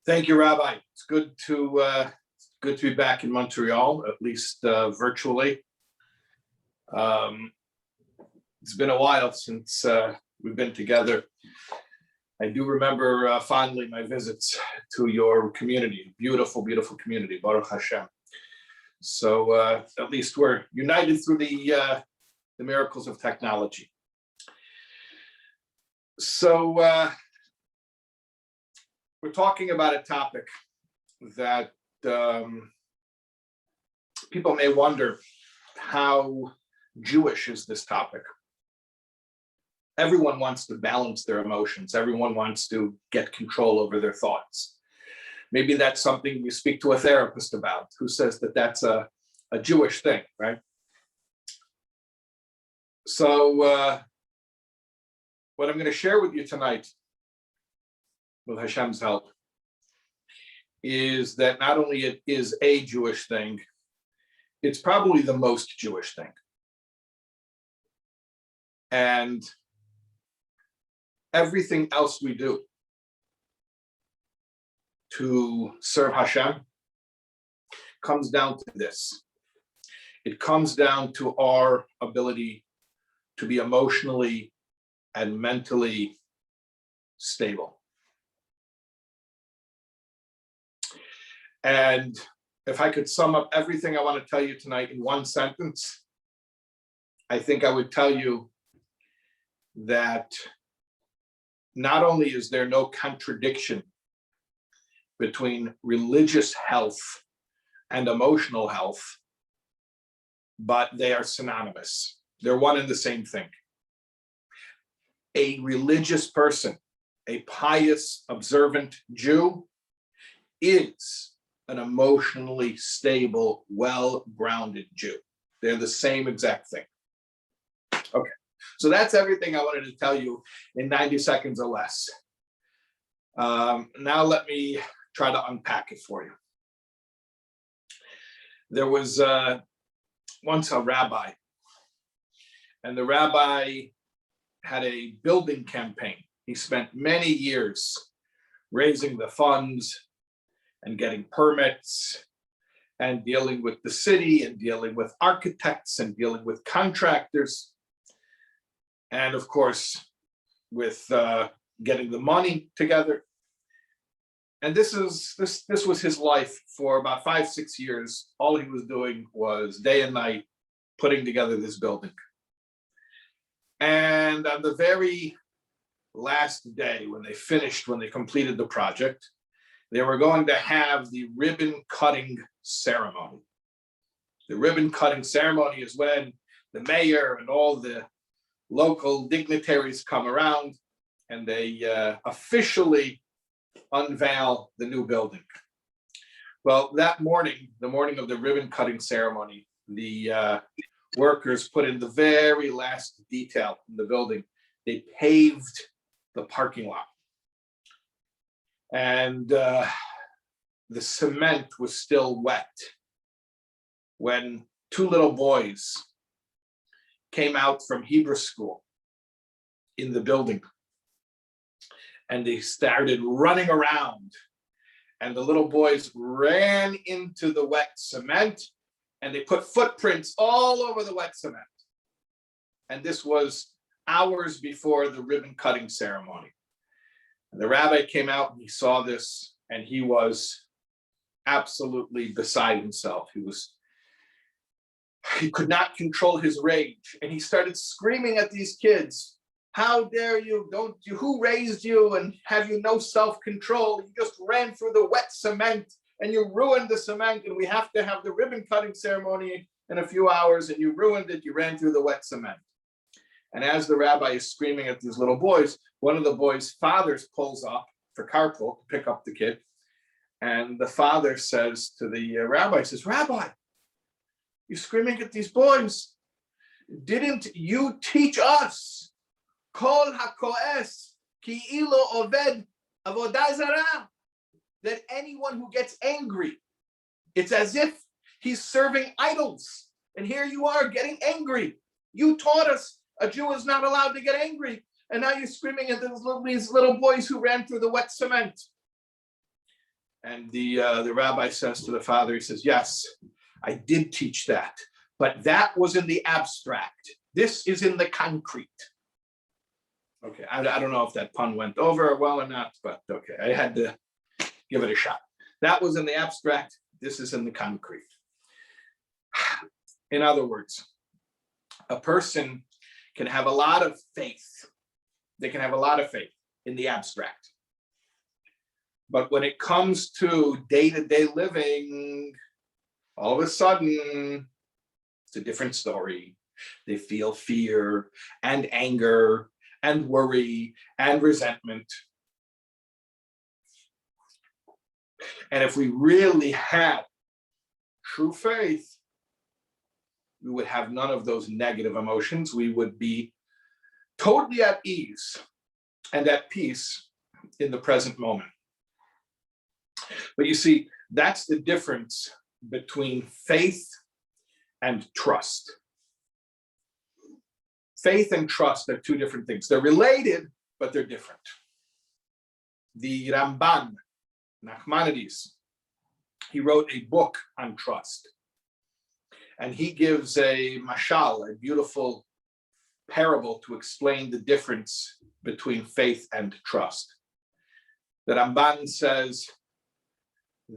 Thank you, Rabbi. It's good to be back in Montreal, at least virtually. It's been a while since we've been together. I do remember fondly my visits to your community, beautiful, beautiful community, Baruch Hashem. So at least we're united through the miracles of technology. So we're talking about a topic that people may wonder, how Jewish is this topic? Everyone wants to balance their emotions. Everyone wants to get control over their thoughts. Maybe that's something you speak to a therapist about, who says that that's a Jewish thing, right? So what I'm going to share with you tonight, with Hashem's help, is that not only it is a Jewish thing, it's probably the most Jewish thing. And everything else we do to serve Hashem comes down to this. It comes down to our ability to be emotionally and mentally stable. And if I could sum up everything I want to tell you tonight in one sentence, I think I would tell you that not only is there no contradiction between religious health and emotional health, but they are synonymous. They're one and the same thing. A religious person, a pious, observant Jew, is an emotionally stable, well-grounded Jew. They're the same exact thing. Okay, so that's everything I wanted to tell you in 90 seconds or less. Now let me try to unpack it for you. There was once a rabbi, and the rabbi had a building campaign. He spent many years raising the funds and getting permits and dealing with the city and dealing with architects and dealing with contractors. And of course, with getting the money together. And this was his life for about 5-6 years. All he was doing was day and night putting together this building. And on the very last day, when they completed the project, they were going to have the ribbon cutting ceremony. The ribbon cutting ceremony is when the mayor and all the local dignitaries come around and they officially unveil the new building. Well, that morning, the morning of the ribbon cutting ceremony, the workers put in the very last detail in the building. They paved the parking lot. And the cement was still wet when 2 little boys came out from Hebrew school in the building. And they started running around. And the little boys ran into the wet cement, and they put footprints all over the wet cement. And this was hours before the ribbon cutting ceremony. And the rabbi came out and he saw this, and he was absolutely beside himself. He could not control his rage, and he started screaming at these kids, "How dare you? Who raised you, and have you no self-control? You just ran through the wet cement and you ruined the cement, and we have to have the ribbon cutting ceremony in a few hours, and you ruined it. You ran through the wet cement." And as the rabbi is screaming at these little boys, one of the boys' fathers pulls up for carpool to pick up the kid. And the father says to the rabbi, says, "Rabbi, you're screaming at these boys. Didn't you teach us? Kol hakoes ki'ilo oved avodah zarah," that anyone who gets angry, it's as if he's serving idols. And here you are getting angry. You taught us a Jew is not allowed to get angry. And now you're screaming at these little boys who ran through the wet cement. And the rabbi says to the father, he says, yes, I did teach that, but that was in the abstract. This is in the concrete. Okay, I don't know if that pun went over well or not, but okay, I had to give it a shot. That was in the abstract. This is in the concrete. In other words, a person can have a lot of faith. They can have a lot of faith in the abstract. But when it comes to day-to-day living, all of a sudden, it's a different story. They feel fear and anger and worry and resentment. And if we really had true faith, we would have none of those negative emotions. We would be totally at ease and at peace in the present moment. But you see, that's the difference between faith and trust. Faith and trust are two different things. They're related, but they're different. The Ramban, Nachmanides, he wrote a book on trust. And he gives a mashal, a beautiful parable to explain the difference between faith and trust. The Ramban says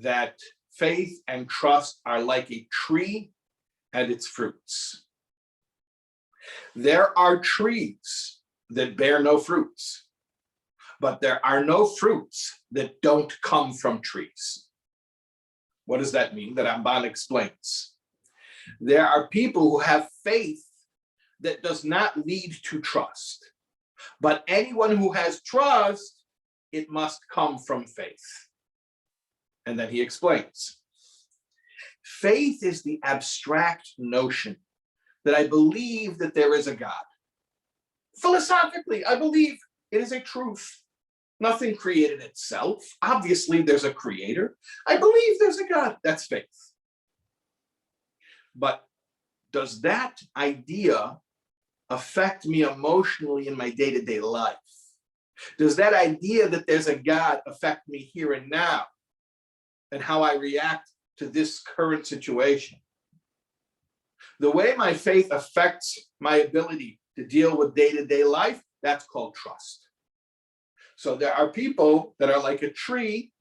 that faith and trust are like a tree and its fruits. There are trees that bear no fruits, but there are no fruits that don't come from trees. What does that mean? The Ramban explains. There are people who have faith that does not lead to trust. But anyone who has trust, it must come from faith. And then he explains. Faith is the abstract notion that I believe that there is a God. Philosophically, I believe it is a truth. Nothing created itself. Obviously, there's a creator. I believe there's a God. That's faith. But does that idea affect me emotionally in my day-to-day life? Does that idea that there's a God affect me here and now and how I react to this current situation? The way my faith affects my ability to deal with day-to-day life, that's called trust. So there are people that are like a tree.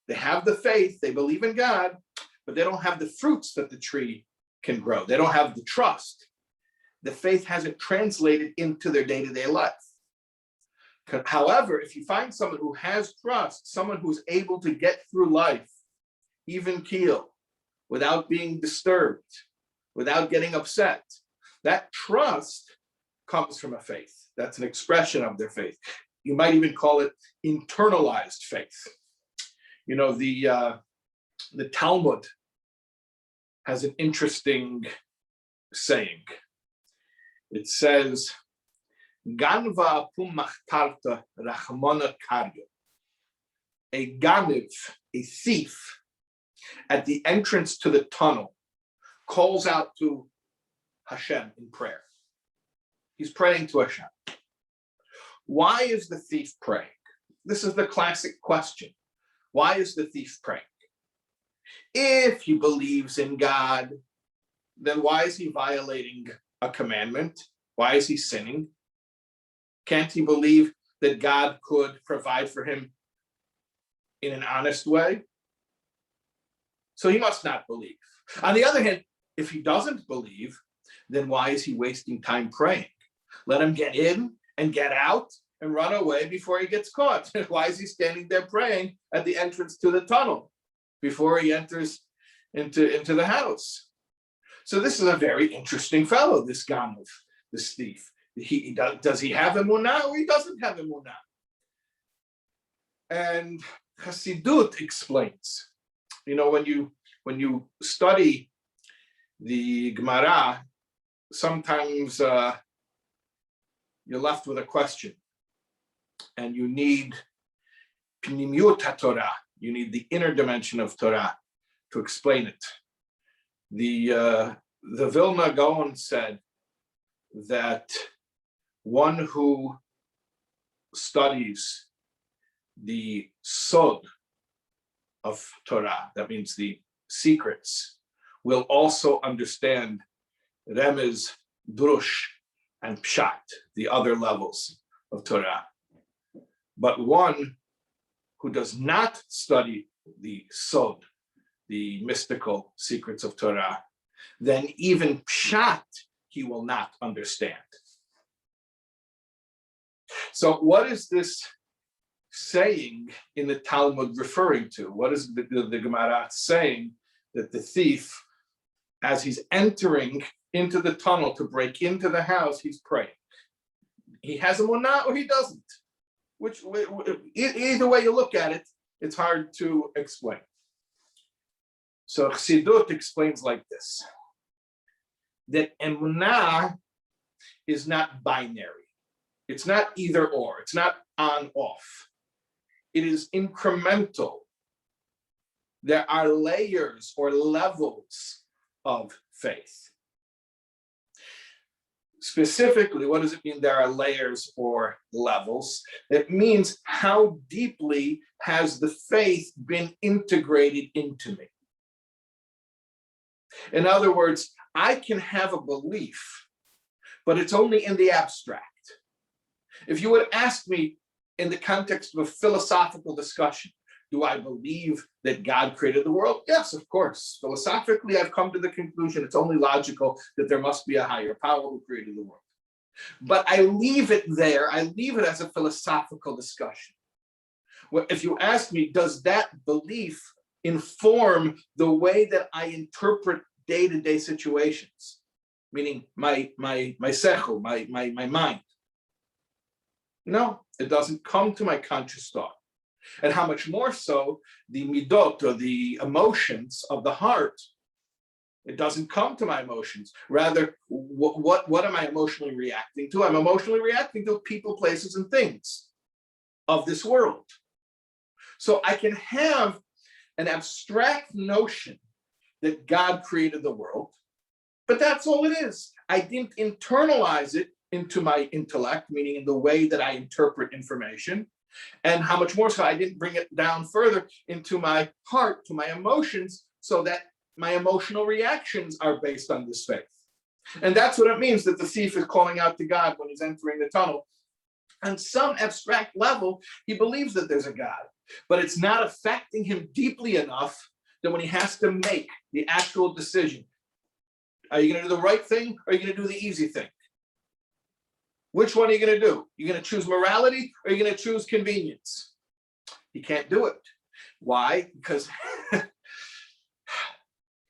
They have the faith, they believe in God, but they don't have the fruits that the tree can grow. They don't have the trust. The faith hasn't translated into their day-to-day life. However, if you find someone who has trust, someone who's able to get through life, even keel, without being disturbed, without getting upset, that trust comes from a faith. That's an expression of their faith. You might even call it internalized faith. You know, the Talmud has an interesting saying. It says, Ganva pumachtarta rachmana karyo. A ganiv, a thief, at the entrance to the tunnel, calls out to Hashem in prayer. He's praying to Hashem. Why is the thief praying? This is the classic question. Why is the thief praying? If he believes in God, then why is he violating a commandment? Why is he sinning? Can't he believe that God could provide for him in an honest way? So he must not believe. On the other hand, if he doesn't believe, then why is he wasting time praying? Let him get in and get out and run away before he gets caught. Why is he standing there praying at the entrance to the tunnel before he enters into the house? So this is a very interesting fellow, this Ganav, this thief. Does he have emunah or he doesn't have emunah? And Chassidut explains, you know, when you study the Gemara, sometimes you're left with a question, and you need Pnimiyut Torah. You need the inner dimension of Torah to explain it. The Vilna Gaon said that one who studies the sod of Torah, that means the secrets, will also understand remez, drush, and pshat, the other levels of Torah. But one who does not study the sod, the mystical secrets of Torah, then even pshat he will not understand. So what is this saying in the Talmud referring to? What is the Gemara saying? That the thief, as he's entering into the tunnel to break into the house, he's praying. He has a munah or he doesn't. Either way you look at it, it's hard to explain. So Chassidut explains like this, that emunah is not binary. It's not either or. It's not on off. It is incremental. There are layers or levels of faith. Specifically, what does it mean there are layers or levels? It means how deeply has the faith been integrated into me. In other words, I can have a belief, but it's only in the abstract. If you would ask me in the context of a philosophical discussion, do I believe that God created the world? Yes, of course. Philosophically, I've come to the conclusion it's only logical that there must be a higher power who created the world. But I leave it there. I leave it as a philosophical discussion. Well, if you ask me, does that belief inform the way that I interpret day-to-day situations? Meaning my sechel, my mind. No, it doesn't come to my conscious thought. And how much more so the midot, or the emotions of the heart, it doesn't come to my emotions. Rather, what am I emotionally reacting to? I'm emotionally reacting to people, places, and things of this world. So I can have an abstract notion that God created the world, but that's all it is. I didn't internalize it into my intellect, meaning in the way that I interpret information. And how much more so I didn't bring it down further into my heart, to my emotions, so that my emotional reactions are based on this faith. And that's what it means that the thief is calling out to God when he's entering the tunnel. On some abstract level, he believes that there's a God, but it's not affecting him deeply enough that when he has to make the actual decision, are you going to do the right thing or are you going to do the easy thing? Which one are you going to do? You're going to choose morality or are you going to choose convenience? He can't do it. Why? Because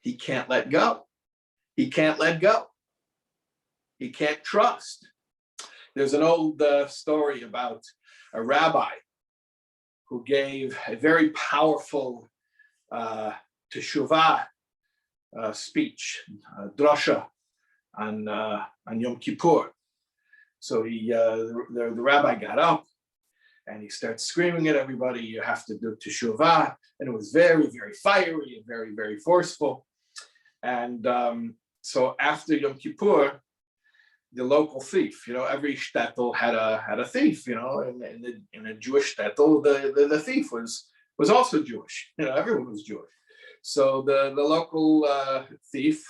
he can't let go. He can't let go. He can't trust. There's an old story about a rabbi who gave a very powerful teshuvah speech, drasha on Yom Kippur. So the rabbi got up and he starts screaming at everybody, you have to do teshuvah. And it was very, very fiery and very, very forceful. And so after Yom Kippur, the local thief, every shtetl had a thief, and in a Jewish shtetl, the thief was also Jewish. Everyone was Jewish. So the local thief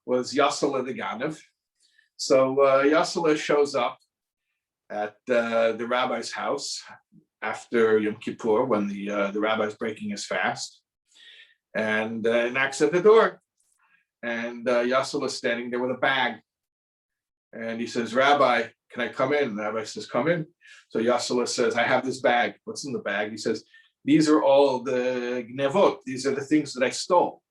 was Yasala the Ganav. So Yasala shows up at the rabbi's house after Yom Kippur when the rabbi's breaking his fast, and knocks at the door. And Yasala is standing there with a bag. And he says, Rabbi, can I come in? And the rabbi says, come in. So Yasala says, I have this bag. What's in the bag? He says, these are all the gnevot. These are the things that I stole,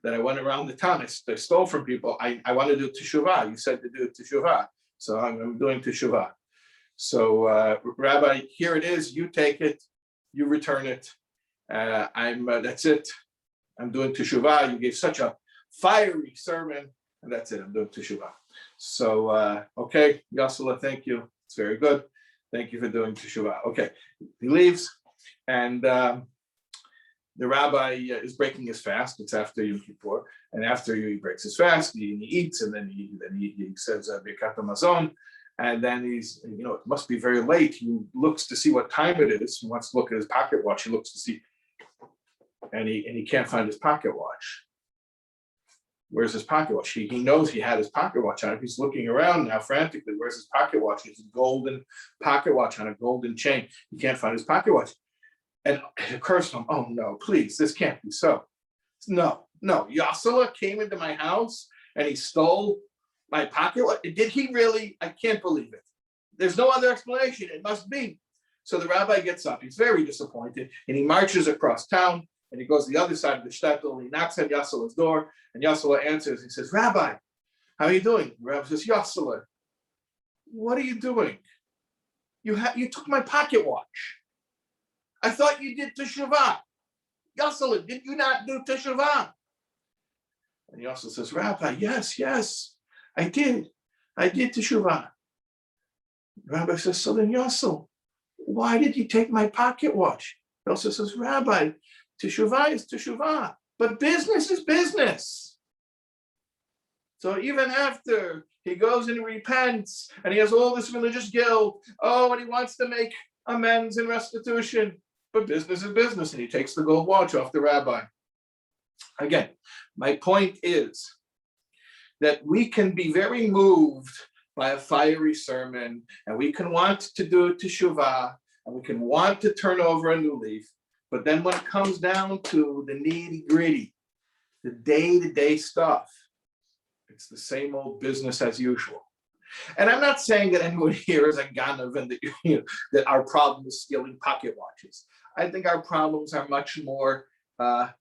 that I went around the town. I stole from people. I want to do teshuvah. You said to do teshuvah. So I'm doing teshuvah. So Rabbi, here it is. You take it. You return it. That's it. I'm doing teshuvah. You gave such a fiery sermon. And that's it. I'm doing teshuvah. So, okay, Yasala, thank you. It's very good. Thank you for doing teshuvah. Okay, he leaves, and the rabbi is breaking his fast. It's after Yom Kippur, and after he breaks his fast, he eats, and then he says Birkat HaMazon, And then he's, it must be very late. He looks to see what time it is. He wants to look at his pocket watch. He looks to see, and he can't find his pocket watch. Where's his pocket watch? He knows he had his pocket watch on. He's looking around now frantically. Where's his pocket watch? It's a golden pocket watch on a golden chain. He can't find his pocket watch. And it occurs to him, oh no, please, this can't be so. No, Yasala came into my house and he stole my pocket watch. Did he really? I can't believe it. There's no other explanation. It must be. So the rabbi gets up. He's very disappointed and he marches across town and he goes to the other side of the shtetl and he knocks on Yasala's door and Yasala answers. He says, Rabbi, how are you doing? The rabbi says, Yasala, what are you doing? You took my pocket watch. I thought you did teshuvah. Yasala, did you not do teshuvah? And Yasala says, Rabbi, yes, I did teshuvah. The rabbi says, so then Yasala, why did you take my pocket watch? Yasala says, Rabbi, teshuvah is teshuvah, but business is business. So even after he goes and repents and he has all this religious guilt, and he wants to make amends and restitution, but business is business, and he takes the gold watch off the rabbi. Again, my point is that we can be very moved by a fiery sermon, and we can want to do teshuvah, and we can want to turn over a new leaf, but then when it comes down to the nitty-gritty, the day-to-day stuff, it's the same old business as usual. And I'm not saying that anyone here is a ganav and that our problem is stealing pocket watches. I think our problems are much more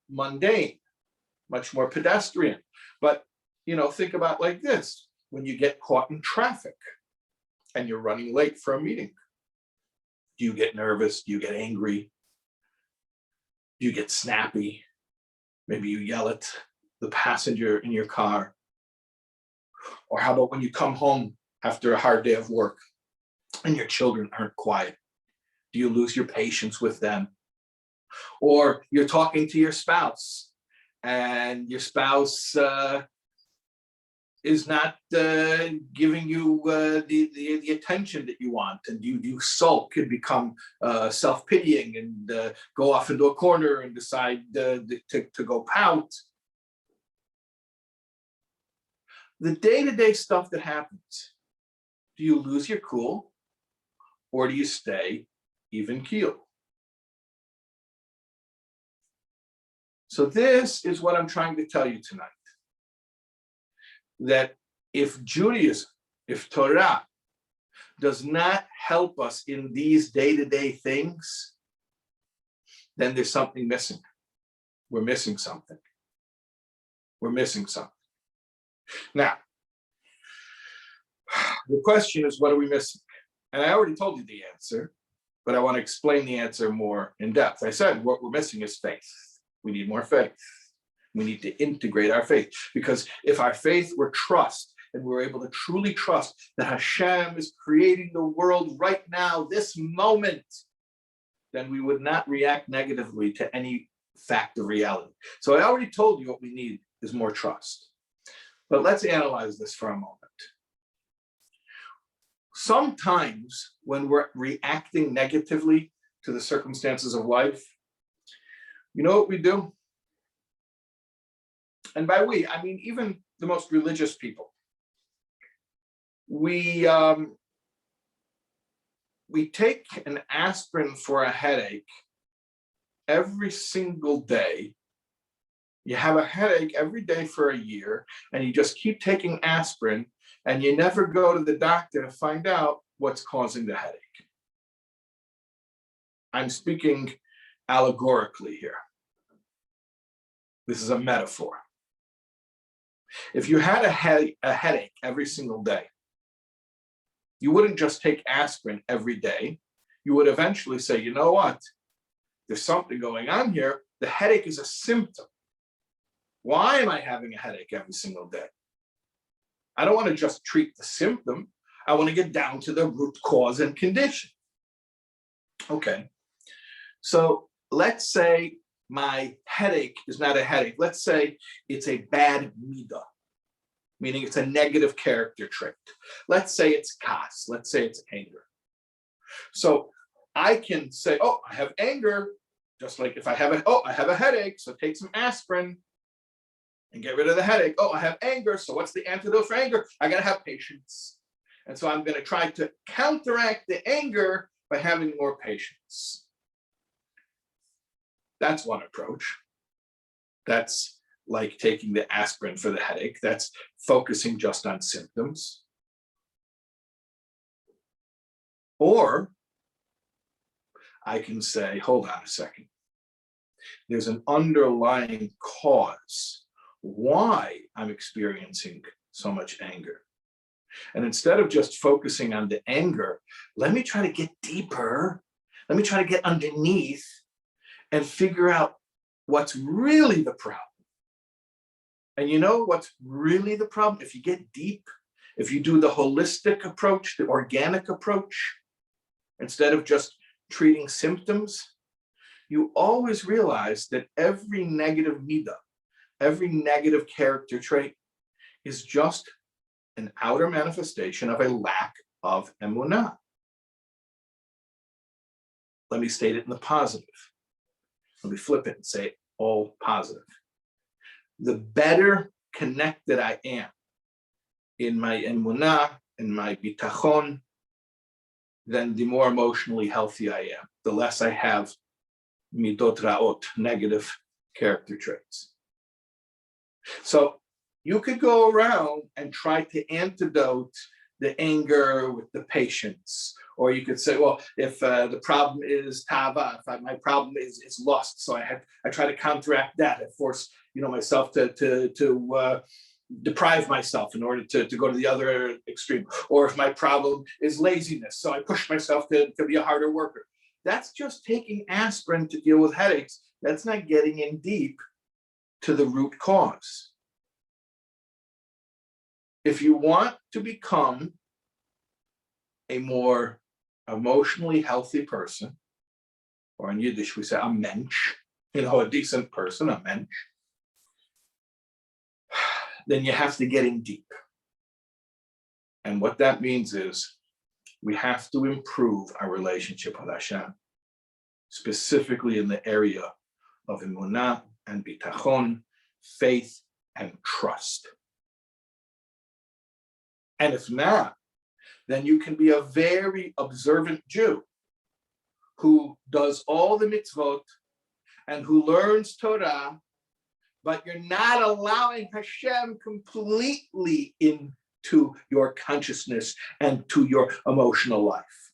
mundane, much more pedestrian. But, think about like this. When you get caught in traffic and you're running late for a meeting, do you get nervous? Do you get angry? Do you get snappy? Maybe you yell at the passenger in your car. Or how about when you come home after a hard day of work and your children aren't quiet? Do you lose your patience with them? Or you're talking to your spouse and your spouse is not giving you the attention that you want, and you sulk and become self-pitying and go off into a corner and decide to go pout. The day-to-day stuff that happens, do you lose your cool or do you stay even keel? So this is what I'm trying to tell you tonight. That if Judaism, if Torah does not help us in these day-to-day things, then there's something missing. We're missing something. We're missing something. Now, the question is, what are we missing? And I already told you the answer, but I want to explain the answer more in depth. I said what we're missing is faith. We need more faith. We need to integrate our faith, because if our faith were trust, and we're able to truly trust that Hashem is creating the world right now, this moment, then we would not react negatively to any fact of reality. So I already told you what we need is more trust. But let's analyze this for a moment. Sometimes when we're reacting negatively to the circumstances of life, you know what we do? And by we, I mean even the most religious people. We take an aspirin for a headache every single day. You have a headache every day for a year, and you just keep taking aspirin, and you never go to the doctor to find out what's causing the headache. I'm speaking allegorically here. This is a metaphor. If you had a headache every single day, you wouldn't just take aspirin every day. You would eventually say, you know what? There's something going on here. The headache is a symptom. Why am I having a headache every single day? I don't want to just treat the symptom. I want to get down to the root cause and condition. Okay. So let's say my headache is not a headache. Let's say it's a bad midah. meaning it's a negative character trait. Let's say it's kas, let's say it's anger. So I can say, oh, I have anger, just like if I have I have a headache, so take some aspirin and get rid of the headache. Oh, I have anger, so what's the antidote for anger? I gotta have patience. And so I'm gonna try to counteract the anger by having more patience. That's one approach. That's like taking the aspirin for the headache. That's focusing just on symptoms. Or I can say, hold on a second. There's an underlying cause why I'm experiencing so much anger. And instead of just focusing on the anger, let me try to get deeper. Let me try to get underneath and figure out what's really the problem. And you know what's really the problem? If you get deep, if you do the holistic approach, the organic approach, instead of just treating symptoms, you always realize that every negative midah, every negative character trait is just an outer manifestation of a lack of emunah. Let me state it in the positive. Let me flip it and say all positive. The better connected I am in my emunah, in my bitachon, then the more emotionally healthy I am, the less I have midot ra'ot, negative character traits. So you could go around and try to antidote the anger with the patience. Or you could say, well, if the problem is tava, if my problem is lust, so I try to counteract that. I force myself to deprive myself in order to go to the other extreme. Or if my problem is laziness, so I push myself to be a harder worker. That's just taking aspirin to deal with headaches. That's not getting in deep to the root cause. If you want to become a more emotionally healthy person, or in Yiddish we say a mensch, a decent person, a mensch, then you have to get in deep. And what that means is we have to improve our relationship with Hashem, specifically in the area of emunah and bitachon, faith and trust. And if not, then you can be a very observant Jew who does all the mitzvot and who learns Torah, but you're not allowing Hashem completely into your consciousness and to your emotional life.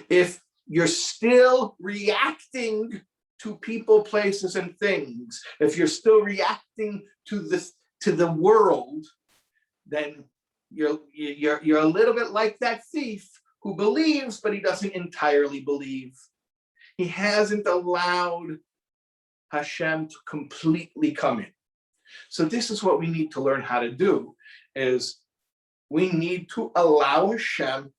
If you're still reacting to people, places, and things, if you're still reacting to the world, then you're a little bit like that thief who believes, but he doesn't entirely believe. He hasn't allowed Hashem to completely come in. So this is what we need to learn how to do, is we need to allow Hashem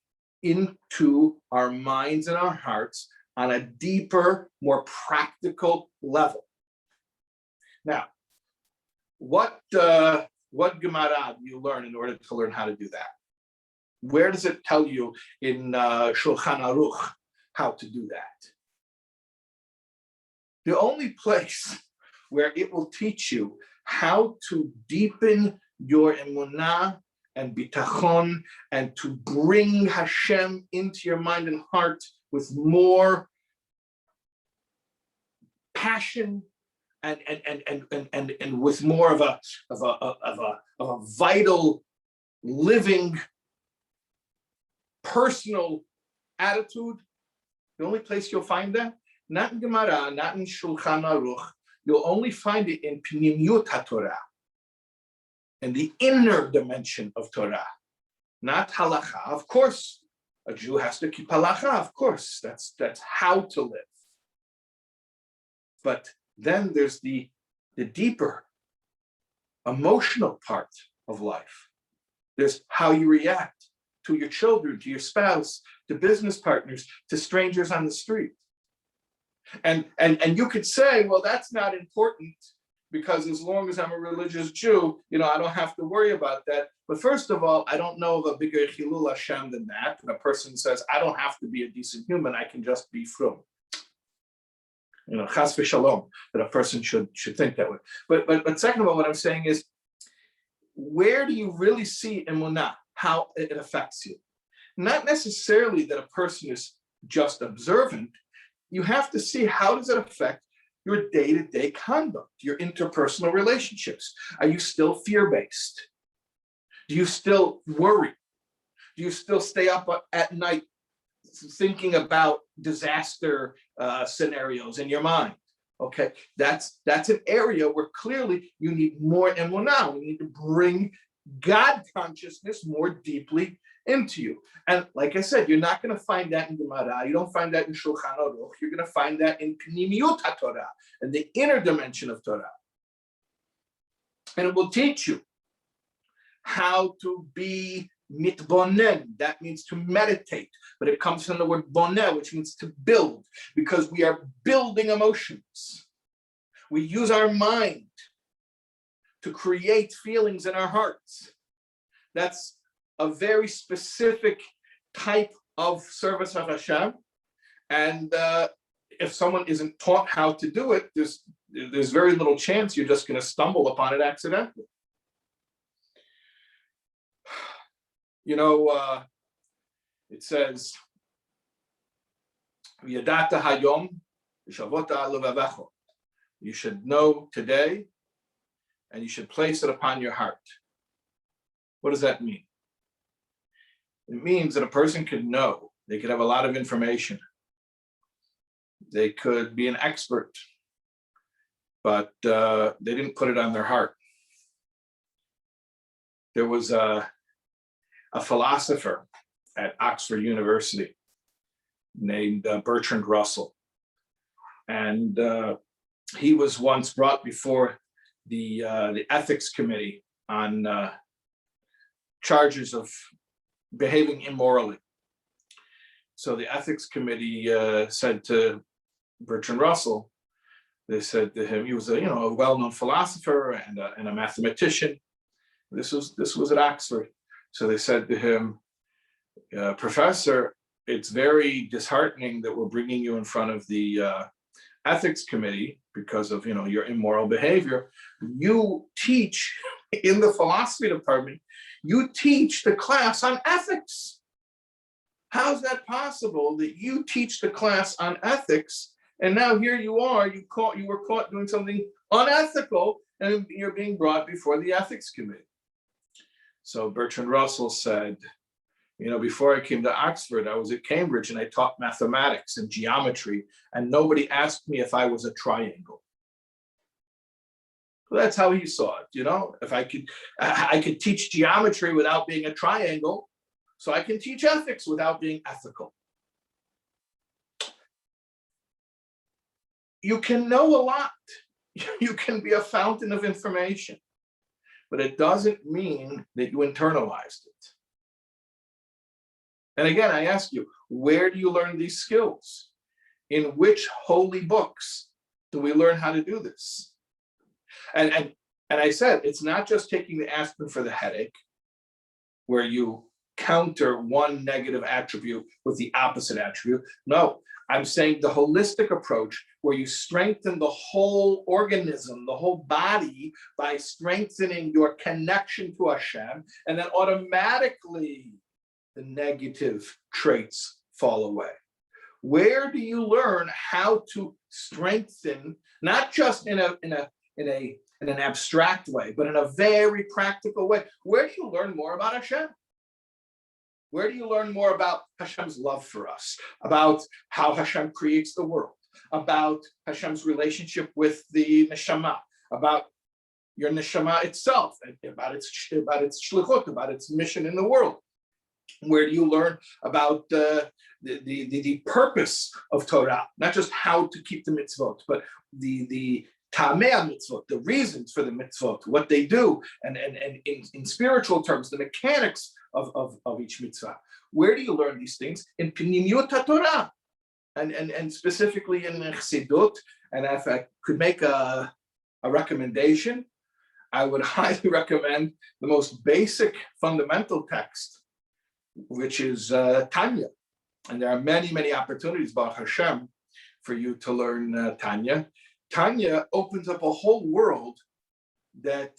into our minds and our hearts on a deeper, more practical level. Now, what Gemara do you learn in order to learn how to do that? Where does it tell you in Shulchan Aruch how to do that? The only place where it will teach you how to deepen your emunah and bitachon and to bring Hashem into your mind and heart with more passion and with more of a vital, living, personal attitude. The only place you'll find that, not in Gemara, not in Shulchan Aruch, you'll only find it in Pnimiyut HaTorah, in the inner dimension of Torah, not halacha. Of course, a Jew has to keep halacha. Of course, that's how to live. But then there's the deeper emotional part of life. There's how you react to your children, to your spouse, to business partners, to strangers on the street. And you could say, well, that's not important because as long as I'm a religious Jew, I don't have to worry about that. But first of all, I don't know of a bigger Chilul Hashem than that. When a person says, I don't have to be a decent human, I can just be frum. Chas v'shalom, that a person should think that way. But second of all, what I'm saying is, where do you really see emunah, how it affects you? Not necessarily that a person is just observant. You have to see, how does it affect your day-to-day conduct, your interpersonal relationships? Are you still fear-based? Do you still worry? Do you still stay up at night thinking about disaster scenarios in your mind? Okay, that's an area where clearly you need more emunah. We need to bring God consciousness more deeply into you. And like I said, you're not going to find that in Gemara. You don't find that in Shulchan Aruch. You're going to find that in Pnimiyut HaTorah, and the inner dimension of Torah. And it will teach you how to be mitbonen. That means to meditate, but it comes from the word boneh, which means to build, because we are building emotions. We use our mind to create feelings in our hearts. That's a very specific type of service of Hashem. And if someone isn't taught how to do it, there's very little chance you're just going to stumble upon it accidentally. It says, "V'yadata hayom v'shavota levavecho." You should know today, and you should place it upon your heart. What does that mean? It means that a person could know. They could have a lot of information. They could be an expert, but they didn't put it on their heart. There was a philosopher at Oxford University named Bertrand Russell. And he was once brought before the ethics committee on charges of behaving immorally. So the ethics committee said to Bertrand Russell, they said to him, he was a well-known philosopher and a mathematician. This was at Oxford. So they said to him, Professor, it's very disheartening that we're bringing you in front of the ethics committee because of your immoral behavior. You teach in the philosophy department, you teach the class on ethics. How's that possible that you teach the class on ethics, and now here you are, you were caught doing something unethical, and you're being brought before the ethics committee? So Bertrand Russell said, before I came to Oxford, I was at Cambridge and I taught mathematics and geometry, and nobody asked me if I was a triangle. Well, that's how he saw it. If I could teach geometry without being a triangle, so I can teach ethics without being ethical. You can know a lot. You can be a fountain of information, but it doesn't mean that you internalized it. And again, I ask you, where do you learn these skills? In which holy books do we learn how to do this? And I said, it's not just taking the aspirin for the headache, where you counter one negative attribute with the opposite attribute. No, I'm saying the holistic approach, where you strengthen the whole organism, the whole body, by strengthening your connection to Hashem, and then automatically the negative traits fall away. Where do you learn how to strengthen, not just in an abstract way, but in a very practical way? Where do you learn more about Hashem? Where do you learn more about Hashem's love for us, about how Hashem creates the world, about Hashem's relationship with the neshama, about your neshama itself, about its shlichut, about its mission in the world? Where do you learn about the purpose of Torah, not just how to keep the mitzvot, but the tamei mitzvot, the reasons for the mitzvot, what they do, and in spiritual terms, the mechanics of each mitzvah? Where do you learn these things? In Pnimiyut HaTorah, and specifically in Chassidut. And if I could make a a recommendation, I would highly recommend the most basic fundamental text, which is Tanya. And there are many, many opportunities, Baruch Hashem, for you to learn Tanya. Tanya opens up a whole world that,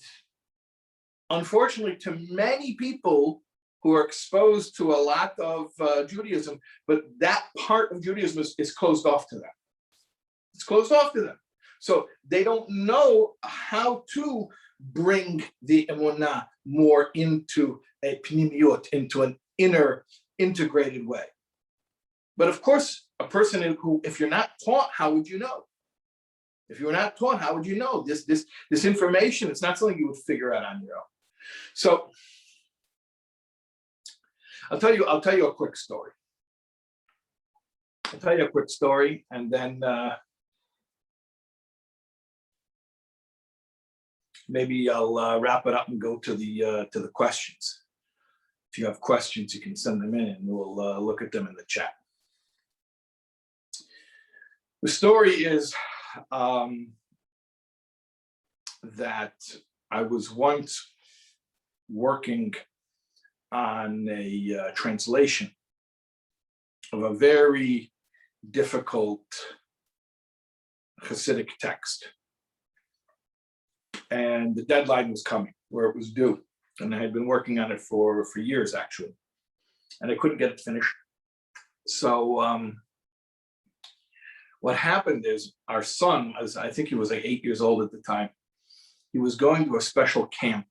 unfortunately, to many people who are exposed to a lot of Judaism, but that part of Judaism is closed off to them. It's closed off to them. So they don't know how to bring the emunah more into a pnimiyut, into an inner integrated way. But of course, a person who, if you're not taught, how would you know? If you were not taught, how would you know? This information, it's not something you would figure out on your own. So I'll tell you a quick story. And then maybe I'll wrap it up and go to the questions. If you have questions, you can send them in, and we'll look at them in the chat. The story is that I was once working on a translation of a very difficult Hasidic text. And the deadline was coming, where it was due. And I had been working on it for years, actually. And I couldn't get it finished. So what happened is our son, I think he was like 8 years old at the time, he was going to a special camp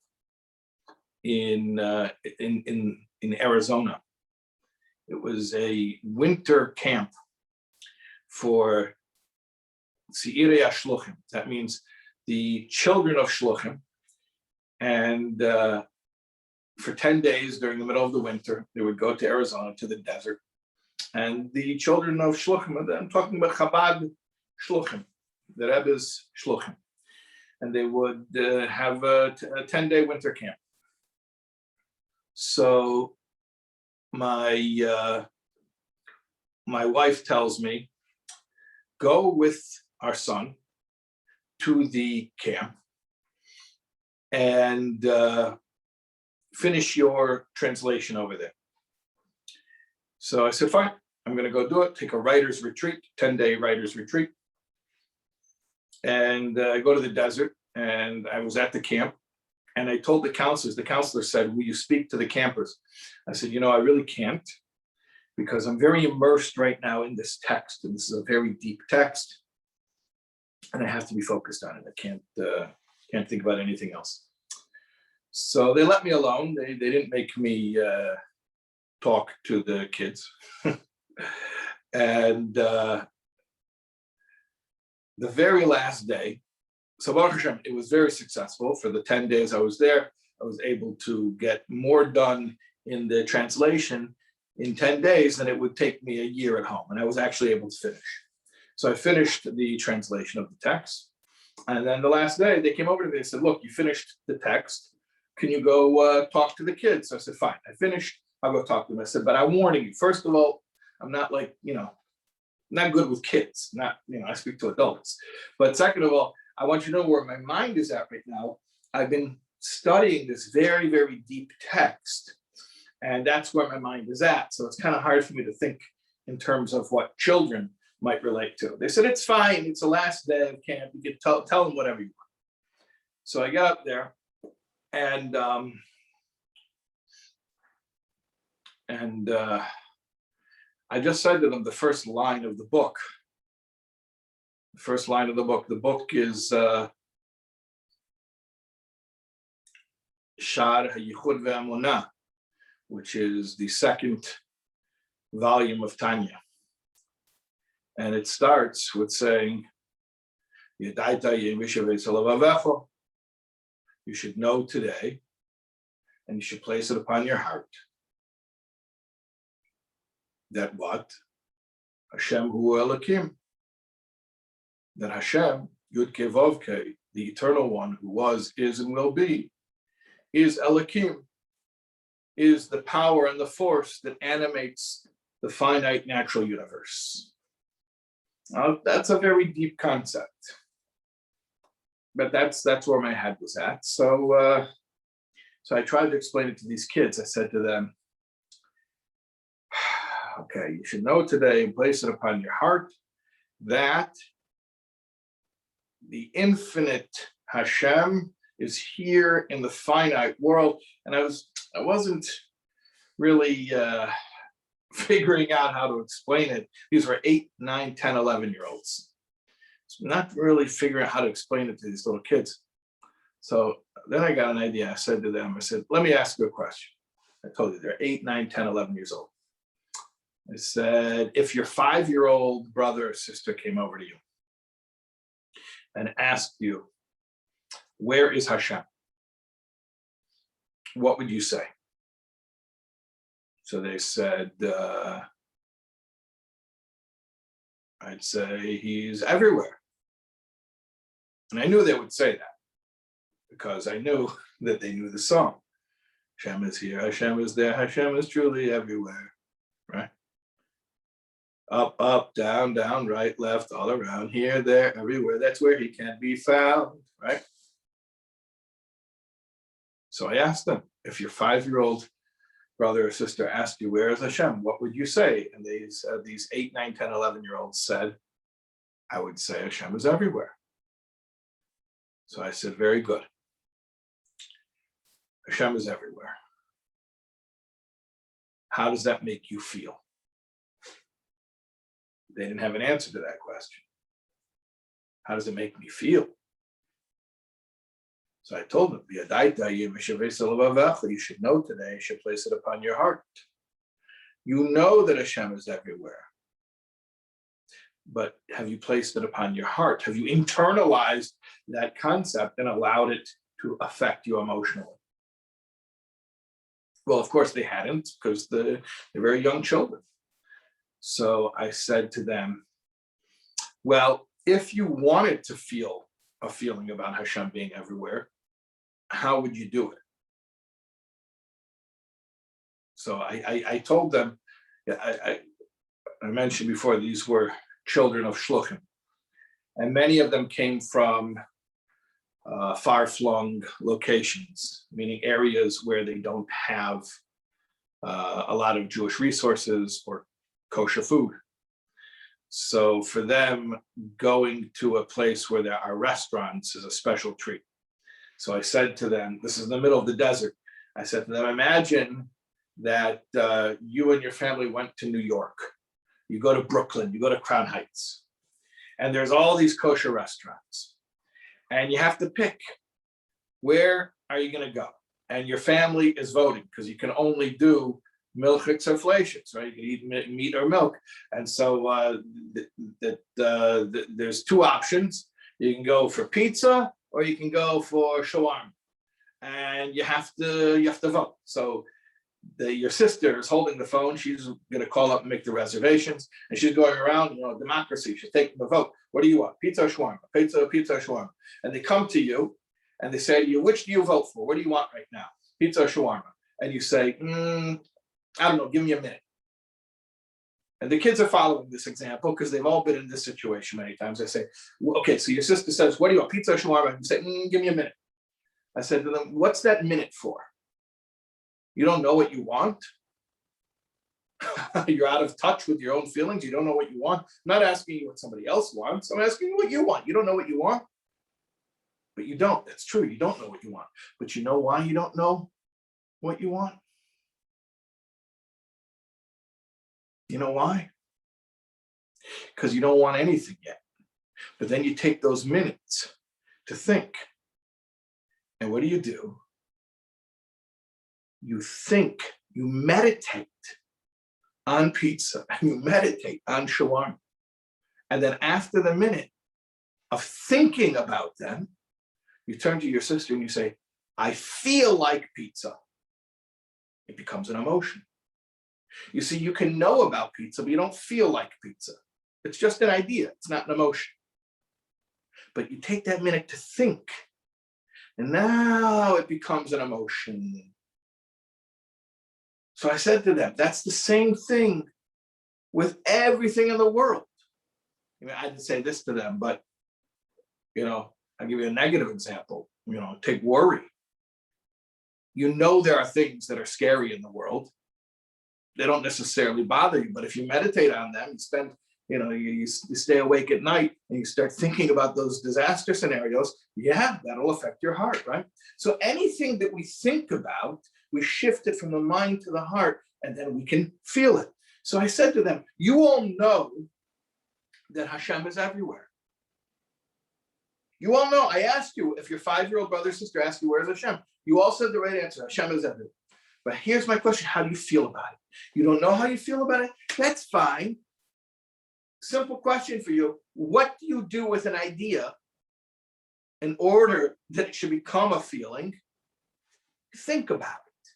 in Arizona. It was a winter camp for Tzirei HaShluchim. That means the children of Shluchim. And for 10 days during the middle of the winter, they would go to Arizona, to the desert. And the children of Shluchim, I'm talking about Chabad Shluchim, the Rebbe's Shluchim. And they would have a 10-day winter camp. So my wife tells me, go with our son to the camp and finish your translation over there. So I said, fine, I'm going to go do it, take a writer's retreat, 10-day writer's retreat. And I go to the desert, and I was at the camp, and I told the counselor said, will you speak to the campers? I said, I really can't, because I'm very immersed right now in this text, and this is a very deep text, and I have to be focused on it. I can't think about anything else. So they let me alone. They didn't make me talk to the kids. And the very last day, so Baruch Hashem, it was very successful. For the 10 days I was there, I was able to get more done in the translation in 10 days than it would take me a year at home. And I was actually able to finish. So I finished the translation of the text. And then the last day, they came over to me and said, look, you finished the text. Can you go talk to the kids? So I said, fine, I finished. I'll go talk to them. I said, but I'm warning you, first of all, I'm not like, not good with kids. I speak to adults. But second of all, I want you to know where my mind is at right now. I've been studying this very, very deep text, and that's where my mind is at. So it's kind of hard for me to think in terms of what children might relate to. They said, it's fine. It's the last day of camp. You can tell them whatever you want. So I got up there, and I just said to them the first line of the book. The first line of the book. The book is Shar HaYichud VeEmunah, which is the second volume of Tanya. And it starts with saying, you should know today, and you should place it upon your heart, that what? Hashem hu Elokim. That Hashem, Yud Kei Vav Kei, the eternal one who was, is, and will be, is Elokim, is the power and the force that animates the finite natural universe. Now, that's a very deep concept. but that's where my head was at. So I tried to explain it to these kids. I said to them, okay, you should know today and place it upon your heart that the infinite Hashem is here in the finite world. And I wasn't really figuring out how to explain it. These were 8, 9, 10, 11-year-olds. So not really figuring out how to explain it to these little kids. So then I got an idea. I said to them, I said, let me ask you a question. I told you they're 8, 9, 10, 11 years old. I said, if your 5-year-old brother or sister came over to you and asked you, where is Hashem? What would you say? So they said, I'd say he's everywhere. And I knew they would say that because I knew that they knew the song. Hashem is here, Hashem is there, Hashem is truly everywhere, right? Up, up, down, down, right, left, all around, here, there, everywhere. That's where he can be found, right? So I asked them, if your 5-year-old brother or sister asked you, where is Hashem? What would you say? And these 8, 9, 10, 11-year-olds said, I would say Hashem is everywhere. So I said, very good. Hashem is everywhere. How does that make you feel? They didn't have an answer to that question. How does it make me feel? So I told them, you should know today, you should place it upon your heart. You know that Hashem is everywhere. But have you placed it upon your heart? Have you internalized that concept and allowed it to affect you emotionally? Well, of course they hadn't, because they're very young children. So I said to them, well, if you wanted to feel a feeling about Hashem being everywhere, how would you do it? So I told them, I mentioned before, these were children of shluchim, and many of them came from far-flung locations, meaning areas where they don't have a lot of Jewish resources or kosher food. So for them, going to a place where there are restaurants is a special treat. So I said to them, this is in the middle of the desert. I said to them, imagine that you and your family went to New York. You go to Brooklyn, you go to Crown Heights, and there's all these kosher restaurants. And you have to pick, where are you going to go? And your family is voting, because you can only do milchiks or fleishiks, right? You can eat meat or milk. And so there's 2 options. You can go for pizza or you can go for shawarma. And you have to vote. So your sister is holding the phone. She's going to call up and make the reservations. And she's going around, democracy. She's taking the vote. What do you want? Pizza or shawarma? Pizza or shawarma? And they come to you and they say to you, which do you vote for? What do you want right now? Pizza or shawarma? And you say, I don't know, give me a minute. And the kids are following this example because they've all been in this situation many times. I say, okay, so your sister says, what do you want, pizza or shawarma? And you say, give me a minute. I said to them, what's that minute for? You don't know what you want? You're out of touch with your own feelings. You don't know what you want. I'm not asking you what somebody else wants. I'm asking you what you want. You don't know what you want? But you don't. That's true. You don't know what you want. But you know why you don't know what you want? You know why? Because you don't want anything yet. But then you take those minutes to think. And what do? You think, you meditate on pizza, and you meditate on shawarma. And then after the minute of thinking about them, you turn to your sister and you say, I feel like pizza. It becomes an emotion. You see, you can know about pizza, but you don't feel like pizza. It's just an idea. It's not an emotion. But you take that minute to think, and now it becomes an emotion. So I said to them, that's the same thing with everything in the world. I didn't say this to them, but, I'll give you a negative example. Take worry. There are things that are scary in the world. They don't necessarily bother you, but if you meditate on them, you stay awake at night and you start thinking about those disaster scenarios, that'll affect your heart, right? So anything that we think about, we shift it from the mind to the heart, and then we can feel it. So I said to them, you all know that Hashem is everywhere. You all know, I asked you, if your 5-year-old brother or sister asked you, where's Hashem? You all said the right answer, Hashem is everywhere. But here's my question, how do you feel about it? You don't know how you feel about it? That's fine. Simple question for you. What do you do with an idea in order that it should become a feeling? Think about it.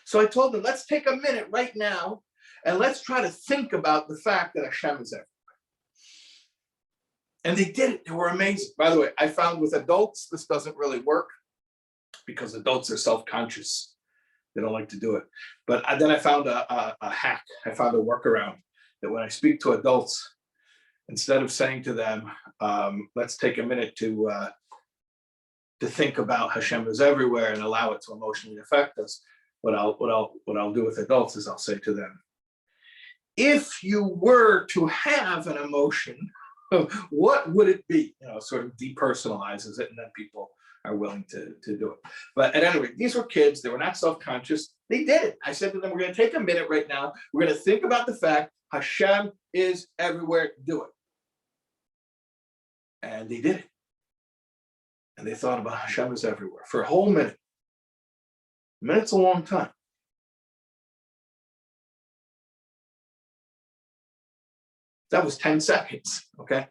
So I told them, let's take a minute right now and let's try to think about the fact that Hashem is everywhere. And they did it. They were amazing. By the way, I found with adults, this doesn't really work because adults are self-conscious. They don't like to do it. But then I found a hack. I found a workaround that when I speak to adults, instead of saying to them, let's take a minute to think about Hashem is everywhere and allow it to emotionally affect us, what I'll do with adults is I'll say to them, if you were to have an emotion, what would it be? Sort of depersonalizes it, and then people are willing to do it. But at any rate, these were kids. They were not self-conscious. They did it. I said to them, we're going to take a minute right now. We're going to think about the fact Hashem is everywhere. Do it. And they did it. And they thought about Hashem is everywhere for a whole minute. A minute's a long time. That was 10 seconds, okay?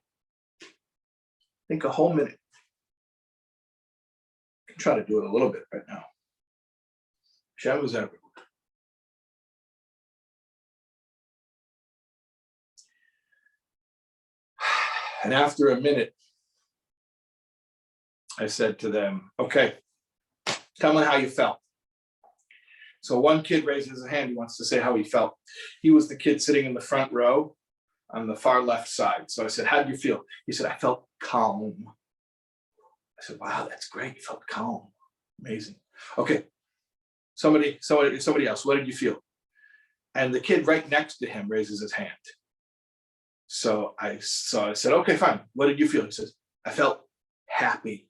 Think a whole minute. I can try to do it a little bit right now. Hashem is everywhere. And after a minute, I said to them, okay, tell me how you felt. So one kid raises his hand. He wants to say how he felt. He was the kid sitting in the front row on the far left side. So I said, how did you feel? He said, I felt calm. I said, wow, that's great. You felt calm. Amazing. Okay. Somebody else, what did you feel? And the kid right next to him raises his hand. So I said, okay, fine. What did you feel? He says, I felt happy.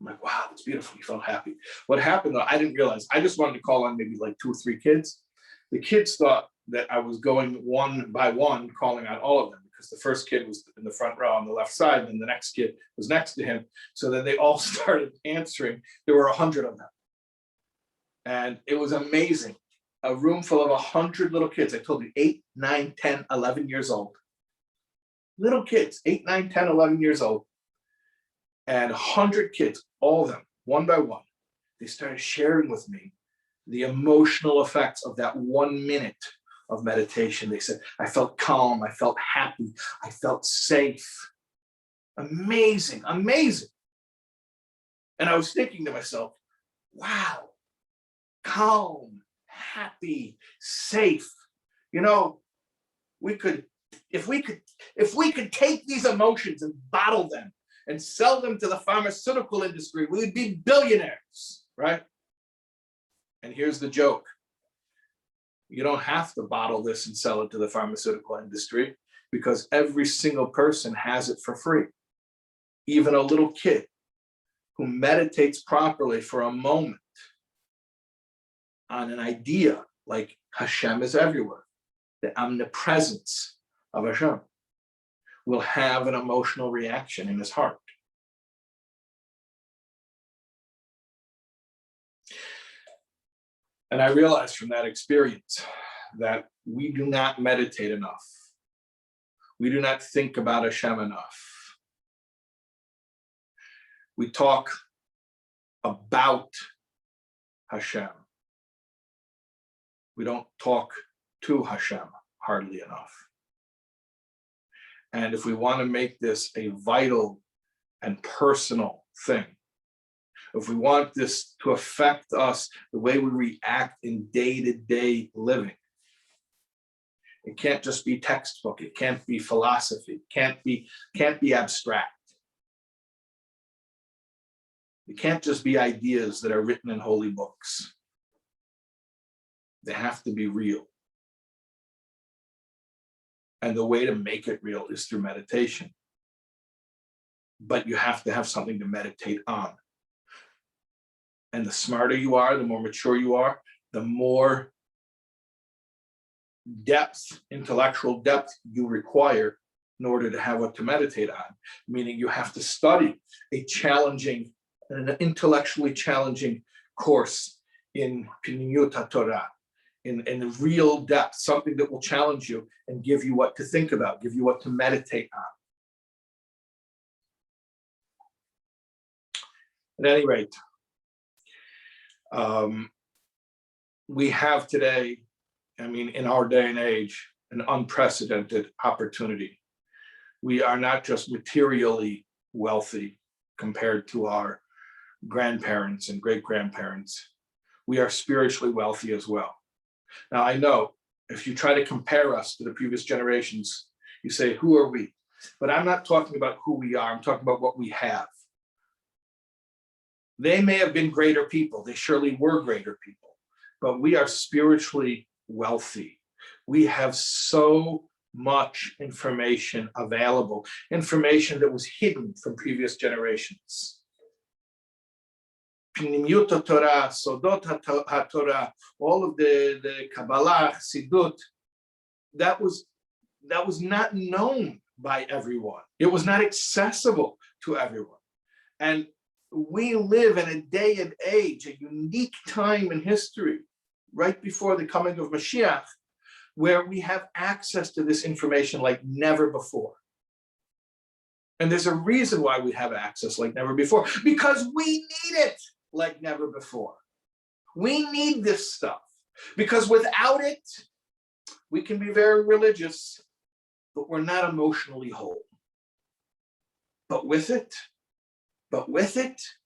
I'm like, wow, that's beautiful. You felt happy. What happened though, I didn't realize. I just wanted to call on maybe like 2 or 3 kids. The kids thought that I was going one by one, calling on all of them, because the first kid was in the front row on the left side, and the next kid was next to him. So then they all started answering. There were 100 of them. And it was amazing. A room full of 100 little kids. I told you, 8, 9, 10, 11 years old. Little kids, 8, 9, 10, 11 years old. And 100 kids, all of them, one by one, they started sharing with me the emotional effects of that 1 minute of meditation. They said, I felt calm, I felt happy, I felt safe. Amazing, amazing. And I was thinking to myself, wow, calm, happy, safe. If we could take these emotions and bottle them and sell them to the pharmaceutical industry, we would be billionaires, right? And here's the joke. You don't have to bottle this and sell it to the pharmaceutical industry, because every single person has it for free. Even a little kid who meditates properly for a moment on an idea like Hashem is everywhere, the omnipresence of Hashem, will have an emotional reaction in his heart. And I realized from that experience that we do not meditate enough. We do not think about Hashem enough. We talk about Hashem. We don't talk to Hashem hardly enough. And if we want to make this a vital and personal thing, if we want this to affect us the way we react in day-to-day living, it can't just be textbook, it can't be philosophy, it can't be abstract. They can't just be ideas that are written in holy books. They have to be real. And the way to make it real is through meditation. But you have to have something to meditate on. And the smarter you are, the more mature you are, the more depth, intellectual depth you require in order to have what to meditate on. Meaning you have to study an intellectually challenging course in Piniyut Torah, in real depth, something that will challenge you and give you what to think about, give you what to meditate on. At any rate, we have today, in our day and age, an unprecedented opportunity. We are not just materially wealthy compared to our grandparents and great-grandparents. We are spiritually wealthy as well. Now, I know if you try to compare us to the previous generations, you say, who are we? But I'm not talking about who we are. I'm talking about what we have. They may have been greater people. They surely were greater people. But we are spiritually wealthy. We have so much information available, information that was hidden from previous generations. Pinimiyut Torah, Sodot HaTorah, all of the Kabbalah, Chassidut, that was not known by everyone. It was not accessible to everyone. And we live in a day and age, a unique time in history, right before the coming of Mashiach, where we have access to this information like never before. And there's a reason why we have access like never before, because we need it like never before. We need this stuff, because without it, we can be very religious, but we're not emotionally whole. But with it,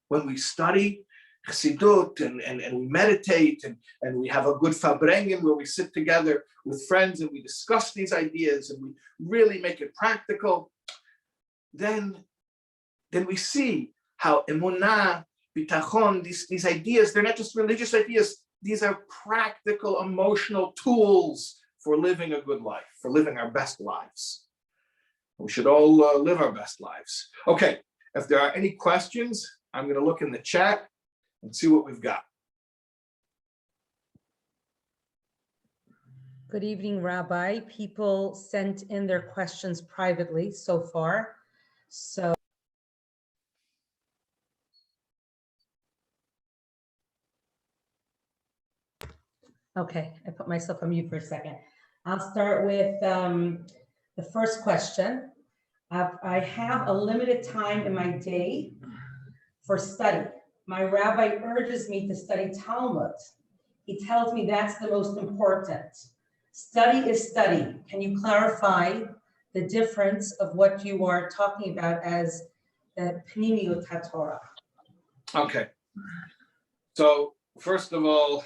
when we study Chassidut and we meditate and we have a good Farbrengen where we sit together with friends and we discuss these ideas and we really make it practical, then we see how emunah, bitachon, these ideas, they're not just religious ideas, these are practical emotional tools for living a good life, for living our best lives. We should all live our best lives. Okay, if there are any questions, I'm going to look in the chat and see what we've got. Good evening, Rabbi. People sent in their questions privately so far. So okay, I put myself on mute for a second. I'll start with the first question. I have a limited time in my day for study. My rabbi urges me to study Talmud. He tells me that's the most important. Study is study. Can you clarify the difference of what you are talking about as the Pnimiyut HaTorah? Okay. So first of all,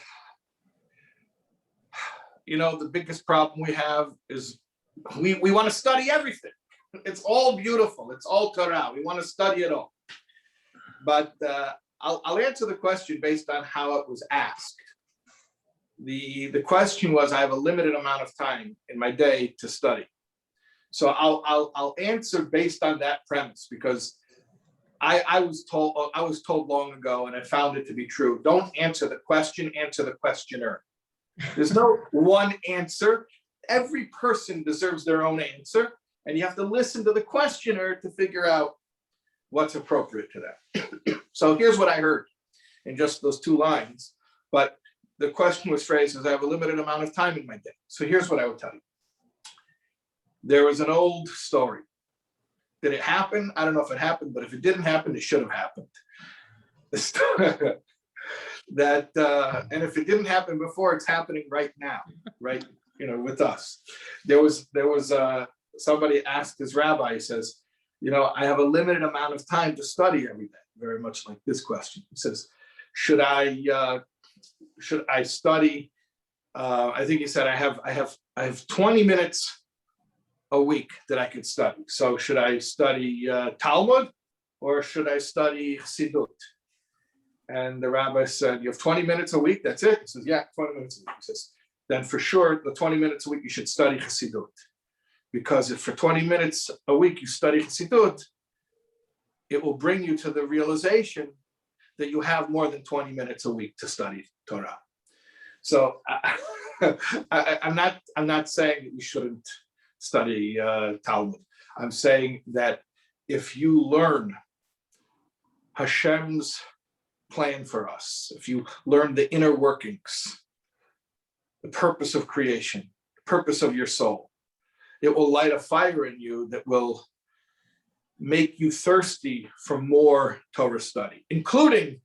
the biggest problem we have is we want to study everything. It's all beautiful. It's all Torah. We want to study it all. But I'll answer the question based on how it was asked. The question was, I have a limited amount of time in my day to study. So I'll answer based on that premise, because I was told long ago, and I found it to be true. Don't answer the question, answer the questioner. There's no one answer. Every person deserves their own answer, and you have to listen to the questioner to figure out what's appropriate to them. So here's what I heard in just those two lines. But the question was phrased as, I have a limited amount of time in my day. So here's what I would tell you. There was an old story. Did it happen? I don't know if it happened, but if it didn't happen, it should have happened. And if it didn't happen before, it's happening right now, right? With us. There was somebody asked his rabbi, he says, I have a limited amount of time to study every day, very much like this question. He says, should I study? I think he said, I have 20 minutes a week that I could study. So should I study Talmud or should I study Chassidut? And the rabbi said, you have 20 minutes a week, that's it? He says, yeah, 20 minutes a week. He says, then for sure, the 20 minutes a week, you should study Chassidut. Because if for 20 minutes a week you study Chassidut, it will bring you to the realization that you have more than 20 minutes a week to study Torah. So I'm not saying that you shouldn't study Talmud. I'm saying that if you learn Hashem's plan for us, if you learn the inner workings, the purpose of creation, the purpose of your soul, it will light a fire in you that will make you thirsty for more Torah study, including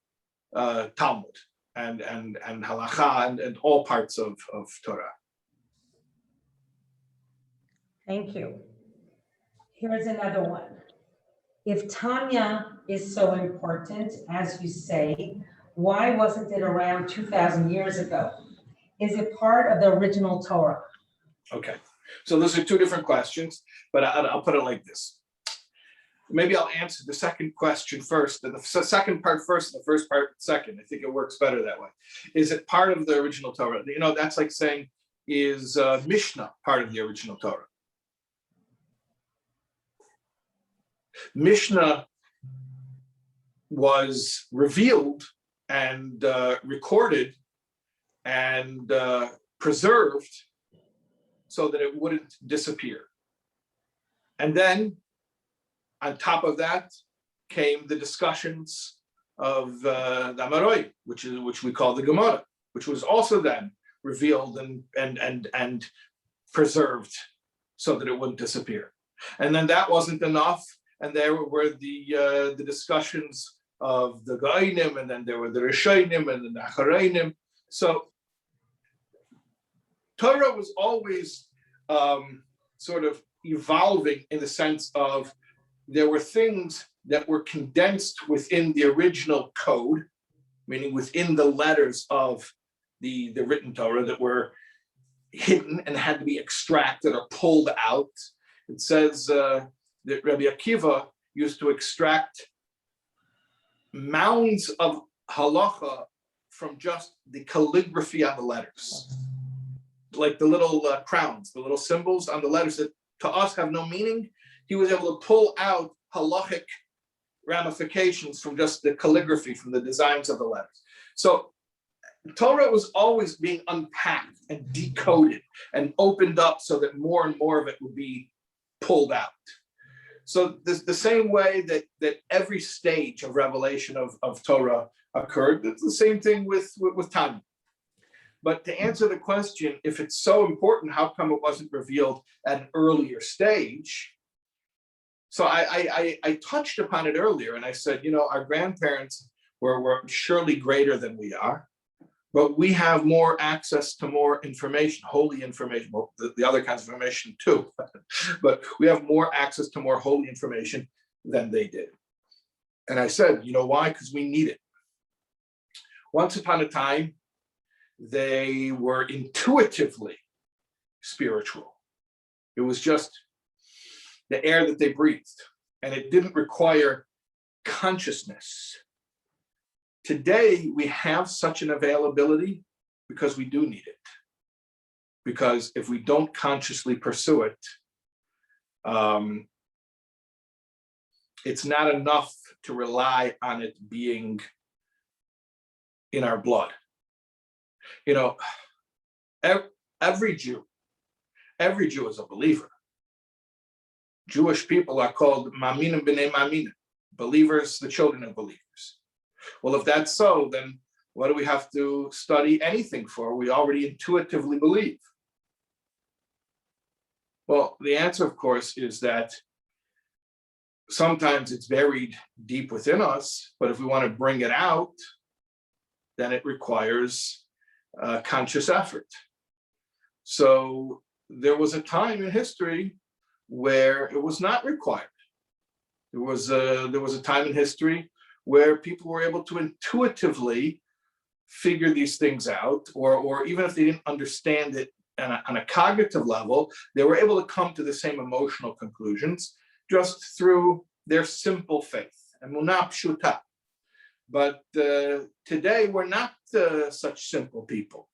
Talmud and halacha and all parts of Torah. Thank you. Here's another one. If Tanya is so important, as you say, why wasn't it around 2,000 years ago? Is it part of the original Torah? Okay, so those are two different questions, but I'll put it like this. Maybe I'll answer the second question first, and the second part first, and the first part second. I think it works better that way. Is it part of the original Torah? You know, that's like saying, is Mishnah part of the original Torah? Mishnah was revealed and recorded and preserved so that it wouldn't disappear. And then on top of that came the discussions of the Amaroi, which we call the Gemara, which was also then revealed and preserved so that it wouldn't disappear. And then that wasn't enough. And there were the discussions of the Gainim, and then there were the Rishonim and the Nacharainim. So Torah was always sort of evolving in the sense of there were things that were condensed within the original code, meaning within the letters of the written Torah that were hidden and had to be extracted or pulled out. It says that Rabbi Akiva used to extract mounds of halacha from just the calligraphy on the letters, like the little crowns, the little symbols on the letters that to us have no meaning. He was able to pull out halachic ramifications from just the calligraphy, from the designs of the letters. So Torah was always being unpacked and decoded and opened up so that more and more of it would be pulled out. So the same way that every stage of revelation of Torah occurred, it's the same thing with Tanya. But to answer the question, if it's so important, how come it wasn't revealed at an earlier stage? So I touched upon it earlier, and I said, you know, our grandparents were surely greater than we are, but we have more access to more information, holy information, well, the other kinds of information too, but we have more access to more holy information than they did. And I said, you know why? Because we need it. Once upon a time, they were intuitively spiritual. It was just the air that they breathed, and it didn't require consciousness. Today, we have such an availability because we do need it. Because if we don't consciously pursue it, it's not enough to rely on it being in our blood. You know, every Jew is a believer. Jewish people are called Maminim b'nei Maminim, believers, the children of believers. Well, if that's so, then what do we have to study anything for? We already intuitively believe. Well, the answer, of course, is that sometimes it's buried deep within us, but if we want to bring it out, then it requires conscious effort. So there was a time in history where it was not required. There was a time in history where people were able to intuitively figure these things out, or even if they didn't understand it on a cognitive level, they were able to come to the same emotional conclusions just through their simple faith, emunah pshuta. But today, we're not such simple people.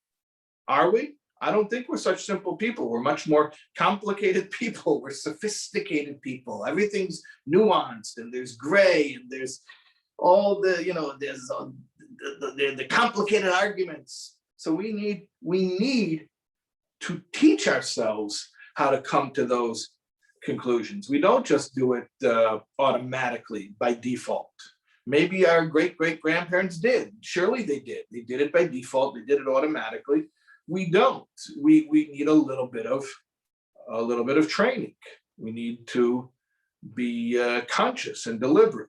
Are we? I don't think we're such simple people. We're much more complicated people. We're sophisticated people. Everything's nuanced, and there's gray, and there's all the, there's the complicated arguments. So we need to teach ourselves how to come to those conclusions. We don't just do it automatically by default. Maybe our great-great-grandparents did. Surely they did. They did it by default. They did it automatically. We don't. We need a little bit of training. We need to be conscious and deliberate.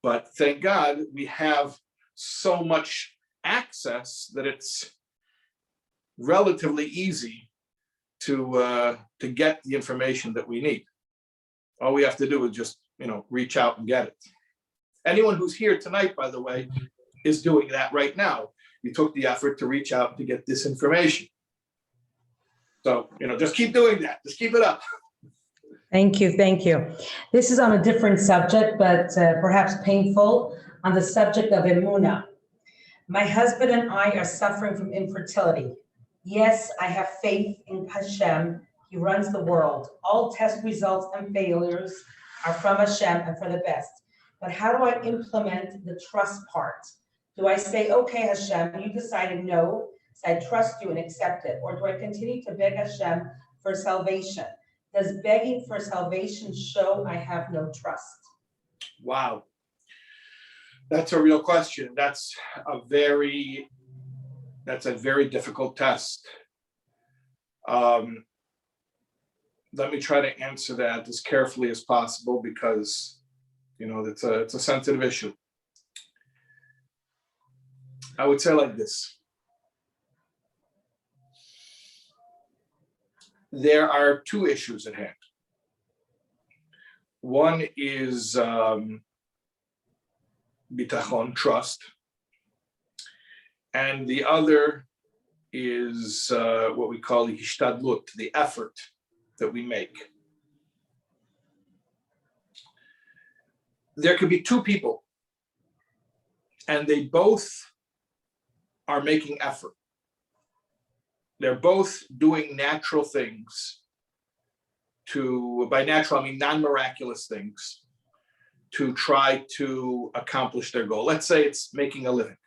But thank God we have so much access that it's relatively easy to get the information that we need. All we have to do is just reach out and get it. Anyone who's here tonight, by the way, is doing that right now. You took the effort to reach out to get this information. So, just keep doing that. Just keep it up. Thank you. Thank you. This is on a different subject, but perhaps painful, on the subject of emunah. My husband and I are suffering from infertility. Yes, I have faith in Hashem. He runs the world. All test results and failures are from Hashem and for the best. But how do I implement the trust part? Do I say, okay, Hashem, you decided no, so I trust you and accept it? Or do I continue to beg Hashem for salvation? Does begging for salvation show I have no trust? Wow. That's a real question. That's a very difficult test. Let me try to answer that as carefully as possible because, it's a sensitive issue. I would say like this. There are two issues at hand. One is bitachon, trust, and the other is what we call the hishtadlut, the effort that we make. There could be two people, and they both are making effort. They're both doing natural things by natural, I mean non-miraculous things, to try to accomplish their goal. Let's say it's making a living.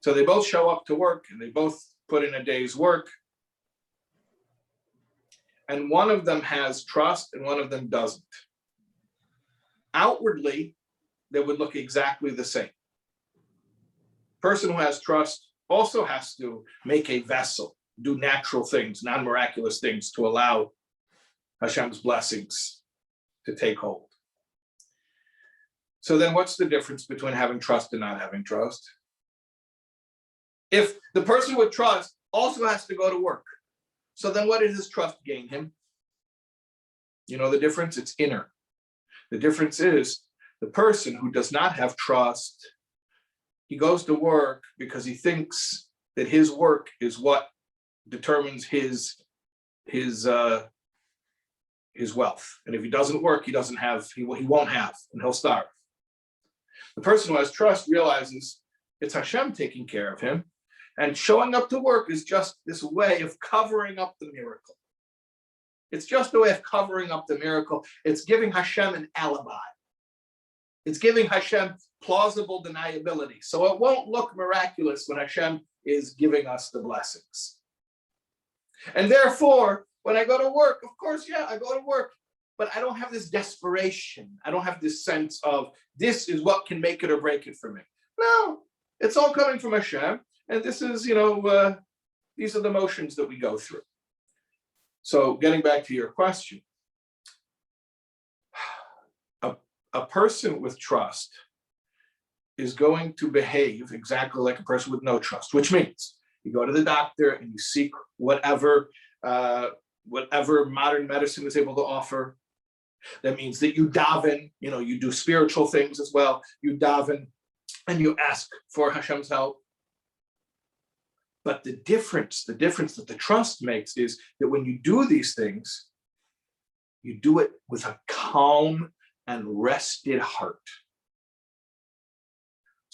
So they both show up to work and they both put in a day's work. And one of them has trust and one of them doesn't. Outwardly, they would look exactly the same. Person who has trust also has to make a vessel, do natural things, non-miraculous things to allow Hashem's blessings to take hold. So then what's the difference between having trust and not having trust? If the person with trust also has to go to work, so then what does his trust gain him? You know the difference? It's inner. The difference is the person who does not have trust, he goes to work because he thinks that his work is what determines his wealth. And if he doesn't work, he won't have, and he'll starve. The person who has trust realizes it's Hashem taking care of him, and showing up to work is just this way of covering up the miracle. It's just a way of covering up the miracle. It's giving Hashem an alibi. It's giving Hashem plausible deniability. So it won't look miraculous when Hashem is giving us the blessings. And therefore, when I go to work, of course, I go to work, but I don't have this desperation. I don't have this sense of this is what can make it or break it for me. No, it's all coming from Hashem. And this is, these are the motions that we go through. So getting back to your question, a person with trust is going to behave exactly like a person with no trust, which means you go to the doctor and you seek whatever modern medicine is able to offer. That means that you daven, you do spiritual things as well. You daven and you ask for Hashem's help. But the difference that the trust makes is that when you do these things, you do it with a calm and rested heart.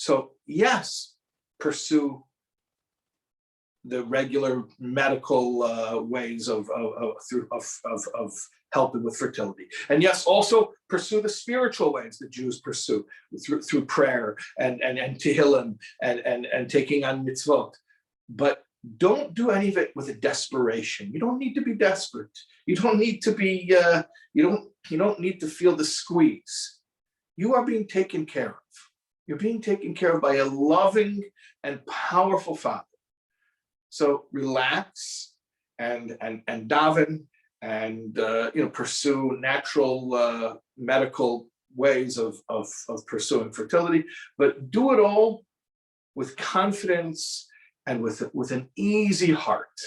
So yes, pursue the regular medical ways of helping with fertility. And yes, also pursue the spiritual ways that Jews pursue through prayer and tehillim and taking on mitzvot. But don't do any of it with a desperation. You don't need to be desperate. You don't need to be, you don't need to feel the squeeze. You are being taken care of. You're being taken care of by a loving and powerful Father. So relax and daven and pursue natural medical ways of pursuing fertility, but do it all with confidence and with an easy heart.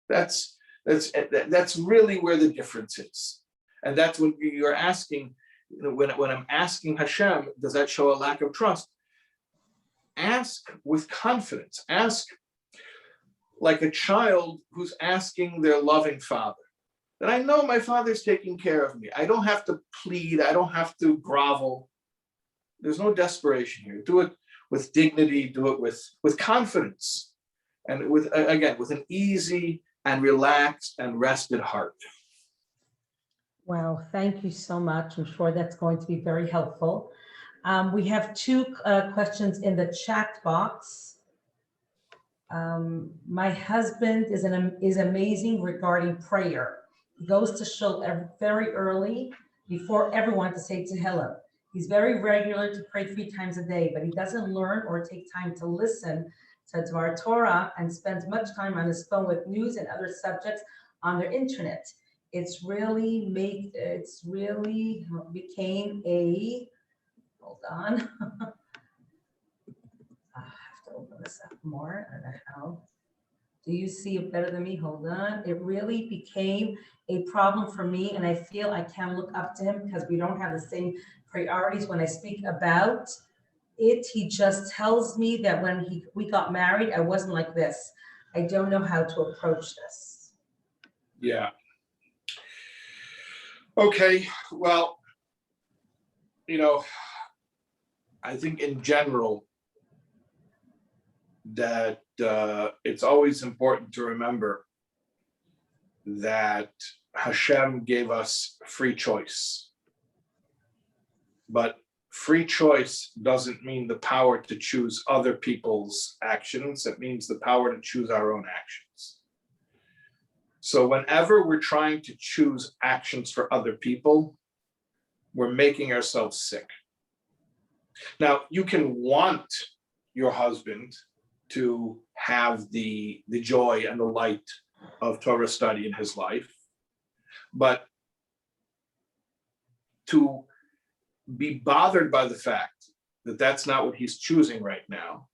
That's really where the difference is, and that's when you're asking. When I'm asking Hashem, does that show a lack of trust? Ask with confidence. Ask like a child who's asking their loving father, that I know my father's taking care of me. I don't have to plead. I don't have to grovel. There's no desperation here. Do it with dignity. Do it with confidence, and with an easy and relaxed and rested heart. Wow, thank you so much. I'm sure that's going to be very helpful. We have two questions in the chat box. My husband is amazing regarding prayer. He goes to shul very early before everyone to say Tehillim. He's very regular to pray 3 times a day, but he doesn't learn or take time to listen to our Torah and spends much time on his phone with news and other subjects on their internet. It's really became a, hold on. I have to open this up more. I don't know how. Do you see it better than me? Hold on. It really became a problem for me, and I feel I can look up to him because we don't have the same priorities when I speak about it. He just tells me that when we got married, I wasn't like this. I don't know how to approach this. Yeah. Okay. Well, I think in general that it's always important to remember that Hashem gave us free choice. But free choice doesn't mean the power to choose other people's actions. It means the power to choose our own actions. So whenever we're trying to choose actions for other people, we're making ourselves sick. Now, you can want your husband to have the joy and the light of Torah study in his life, but to be bothered by the fact that that's not what he's choosing right now,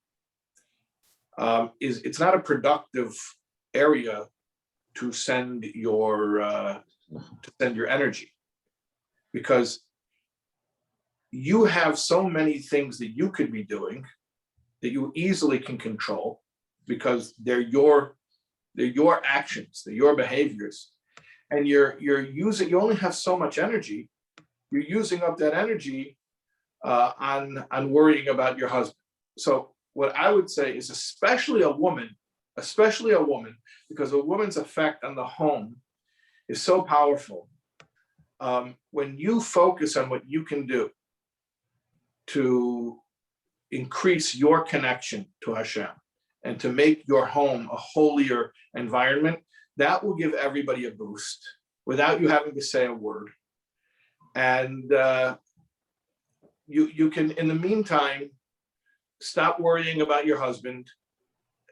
it's not a productive area to send your energy, because you have so many things that you could be doing that you easily can control, because they're your actions, they're your behaviors, and you only have so much energy. You're using up that energy on worrying about your husband. So what I would say is, especially a woman, because a woman's effect on the home is so powerful. When you focus on what you can do to increase your connection to Hashem and to make your home a holier environment, that will give everybody a boost without you having to say a word. And you can, in the meantime, stop worrying about your husband.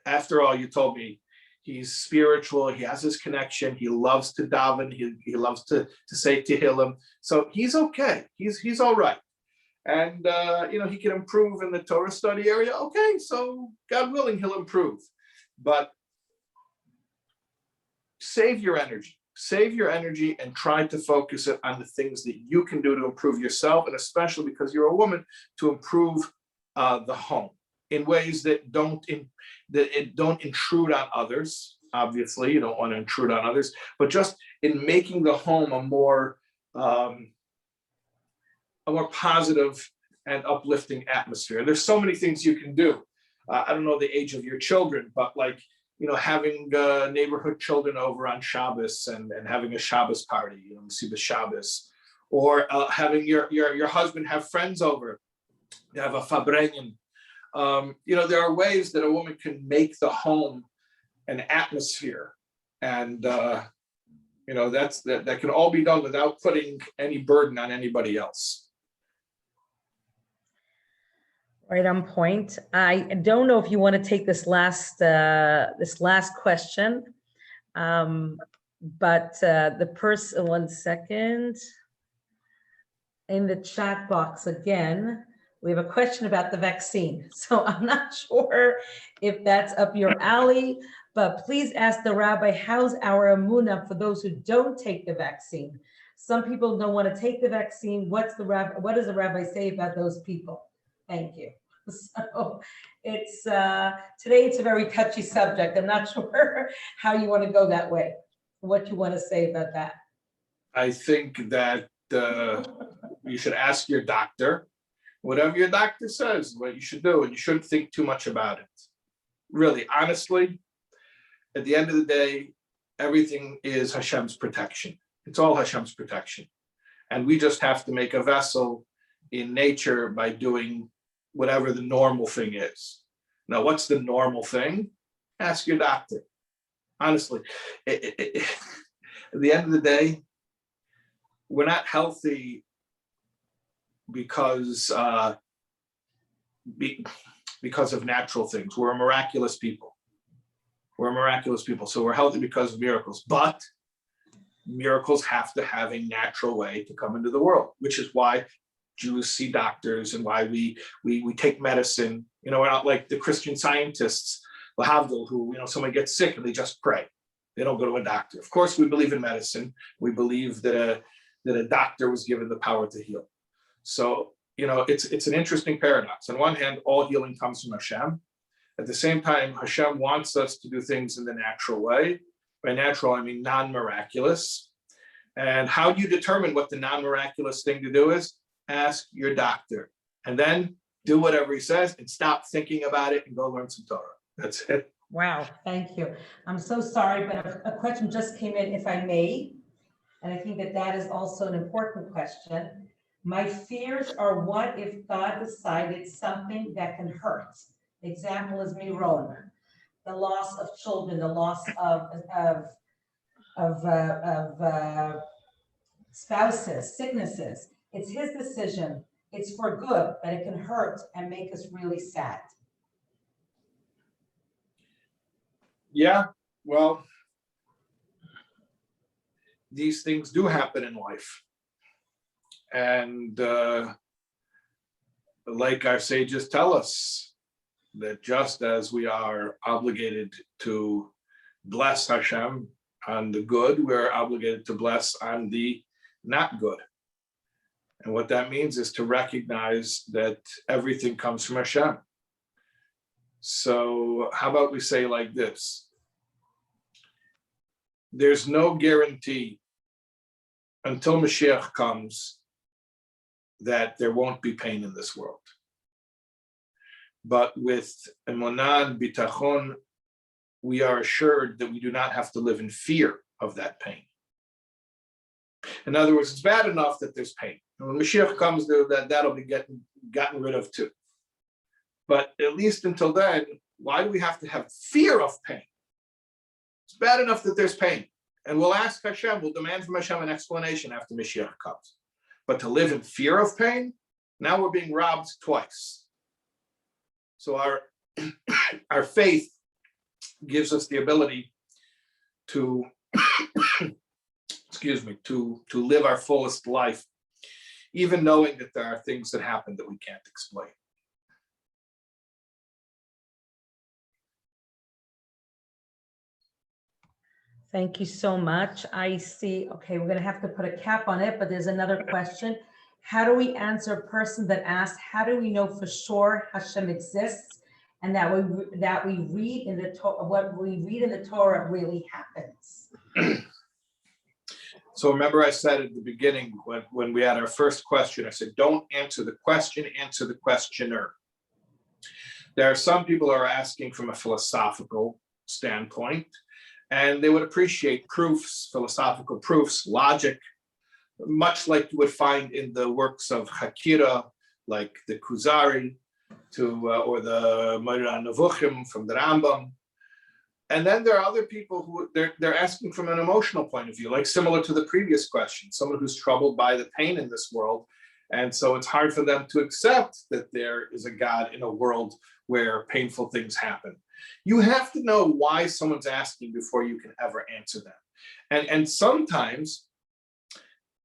After all, you told me he's spiritual, he has his connection, he loves to daven, he loves to say Tehillim. So he's okay, he's all right. And he can improve in the Torah study area. Okay, so God willing, he'll improve. But save your energy and try to focus it on the things that you can do to improve yourself, and especially because you're a woman, to improve the home in ways that don't intrude on others. Obviously, you don't want to intrude on others, but just in making the home a more positive and uplifting atmosphere. There's so many things you can do. I don't know the age of your children, but like, having neighborhood children over on Shabbos and having a Shabbos party, Mesilas Shabbos, or having your husband have friends over, you have a fabrengen. There are ways that a woman can make the home an atmosphere, and that can all be done without putting any burden on anybody else. Right on point. I don't know if you want to take this last question, but the person, one second, in the chat box again, we have a question about the vaccine. So I'm not sure if that's up your alley, but please ask the rabbi, how's our emunah for those who don't take the vaccine? Some people don't want to take the vaccine. What does the rabbi say about those people? Thank you. So it's today it's a very touchy subject. I'm not sure how you want to go that way. What you want to say about that? I think that you should ask your doctor. Whatever your doctor says, what you should do, and you shouldn't think too much about it. Really, honestly, at the end of the day, everything is Hashem's protection. It's all Hashem's protection. And we just have to make a vessel in nature by doing whatever the normal thing is. Now, what's the normal thing? Ask your doctor. Honestly, at the end of the day, we're not healthy because of natural things. We're a miraculous people. So we're healthy because of miracles. But miracles have to have a natural way to come into the world, which is why Jews see doctors and why we take medicine. We're not like the Christian scientists, Lahavdil, who someone gets sick and they just pray. They don't go to a doctor. Of course, we believe in medicine. We believe that a doctor was given the power to heal. So it's an interesting paradox. On one hand, all healing comes from Hashem. At the same time, Hashem wants us to do things in the natural way. By natural, I mean non-miraculous. And how do you determine what the non-miraculous thing to do is? Ask your doctor, and then do whatever he says and stop thinking about it and go learn some Torah. That's it. Wow, thank you. I'm so sorry, but a question just came in, if I may, and I think that is also an important question. My fears are, what if God decided something that can hurt? Example is Miron, the loss of children, the loss of spouses, sicknesses. It's his decision. It's for good, but it can hurt and make us really sad. Yeah, well, these things do happen in life. And like our sages tell us, that just as we are obligated to bless Hashem on the good, we're obligated to bless on the not good. And what that means is to recognize that everything comes from Hashem. So how about we say like this? There's no guarantee until Mashiach comes that there won't be pain in this world. But with emunah and bitachon, we are assured that we do not have to live in fear of that pain. In other words, it's bad enough that there's pain. And when Mashiach comes, that'll be gotten rid of too. But at least until then, why do we have to have fear of pain? It's bad enough that there's pain. And we'll ask Hashem, we'll demand from Hashem an explanation after Mashiach comes. But to live in fear of pain, now we're being robbed twice. So our faith gives us the ability to, to live our fullest life, even knowing that there are things that happen that we can't explain. Thank you so much. I see, okay, we're gonna have to put a cap on it, but there's another question. How do we answer a person that asks, how do we know for sure Hashem exists and that we read in the Torah, what we read in the Torah really happens? So remember I said at the beginning, when we had our first question, I said, don't answer the question, answer the questioner. There are some people who are asking from a philosophical standpoint, and they would appreciate proofs, philosophical proofs, logic, much like you would find in the works of Hakira, like the Kuzari, or the Moreh Nevuchim from the Rambam. And then there are other people who they're asking from an emotional point of view, like similar to the previous question, someone who's troubled by the pain in this world. And so it's hard for them to accept that there is a God in a world where painful things happen. You have to know why someone's asking before you can ever answer them. And sometimes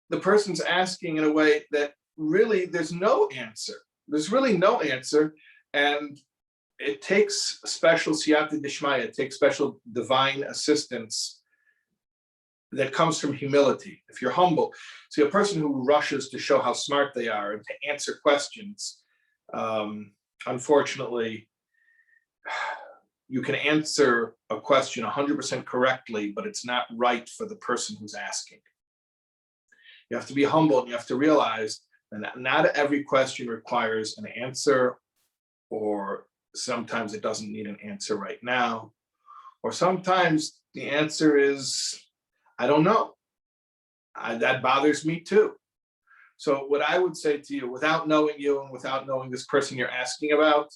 the person's asking in a way that really there's no answer. There's really no answer. And it takes special siyata dishmaya, it takes special divine assistance that comes from humility. If you're humble, see, a person who rushes to show how smart they are and to answer questions, unfortunately, you can answer a question 100% correctly, but it's not right for the person who's asking. You have to be humble, and you have to realize that not every question requires an answer, or sometimes it doesn't need an answer right now, or sometimes the answer is, I don't know. That bothers me too. So what I would say to you, without knowing you and without knowing this person you're asking about,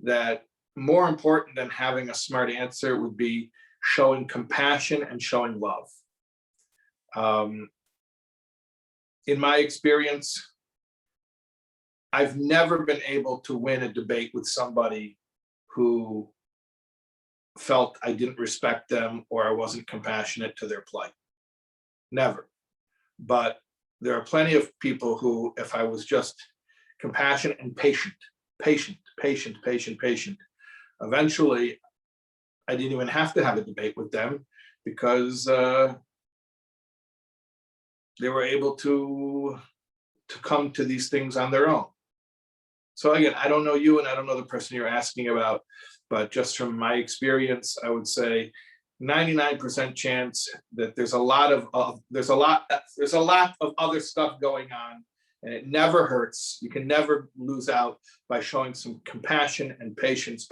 that more important than having a smart answer would be showing compassion and showing love. In my experience, I've never been able to win a debate with somebody who felt I didn't respect them or I wasn't compassionate to their plight. Never. But there are plenty of people who, if I was just compassionate and patient, eventually I didn't even have to have a debate with them, because they were able to come to these things on their own. So again, I don't know you and I don't know the person you're asking about, but just from my experience, I would say 99% chance that there's a lot of other stuff going on, and it never hurts. You can never lose out by showing some compassion and patience.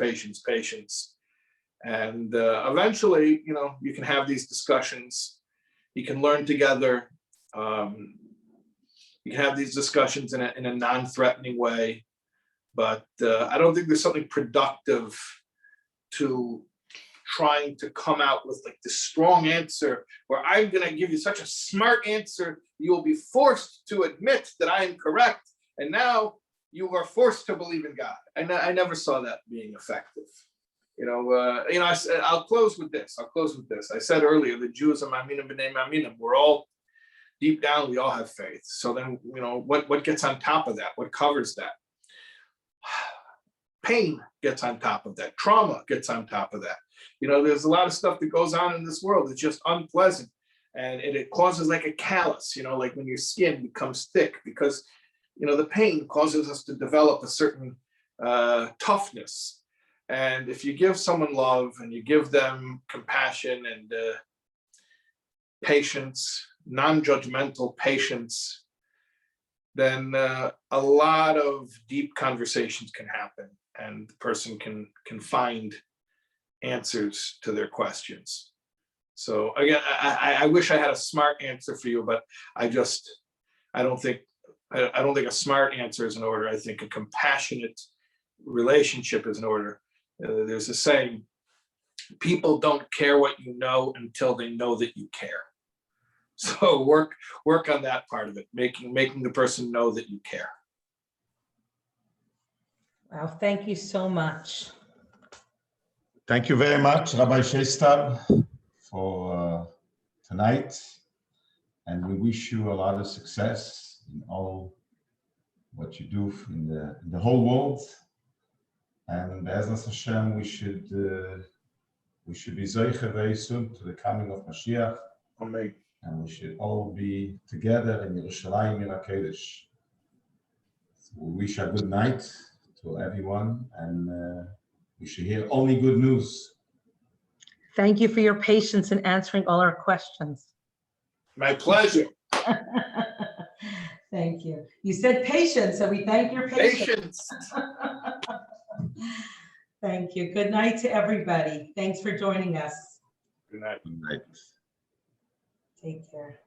And eventually, you can have these discussions. You can learn together. You can have these discussions in a non-threatening way. But I don't think there's something productive to trying to come out with like this strong answer where I'm going to give you such a smart answer, you will be forced to admit that I am correct, and now you are forced to believe in God. And I never saw that being effective. I'll close with this. I said earlier, the Jews are maminim b'nei maminim. We're all deep down, we all have faith. So then, what gets on top of that? What covers that? Pain gets on top of that. Trauma gets on top of that. There's a lot of stuff that goes on in this world that's just unpleasant, and it causes like a callus, like when your skin becomes thick, because the pain causes us to develop a certain toughness. And if you give someone love and you give them compassion and patience, non-judgmental patience, then a lot of deep conversations can happen, and the person can find answers to their questions. So again, I wish I had a smart answer for you, but I don't think a smart answer is in order. I think a compassionate relationship is in order. There's a saying, people don't care what you know until they know that you care. So work on that part of it, making the person know that you care. Wow, thank you so much. Thank you very much, Rabbi Shais Taub, for tonight. And we wish you a lot of success in all what you do in the whole world. And Be'ezus Hashem, we should be zoiche very soon to the coming of Mashiach. Amen. And we should all be together in Yerushalayim in HaKodesh. So we wish a good night to everyone, and we should hear only good news. Thank you for your patience in answering all our questions. My pleasure. Thank you. You said patience, so we thank your patience. Patience. Thank you. Good night to everybody. Thanks for joining us. Good night. Good night. Take care.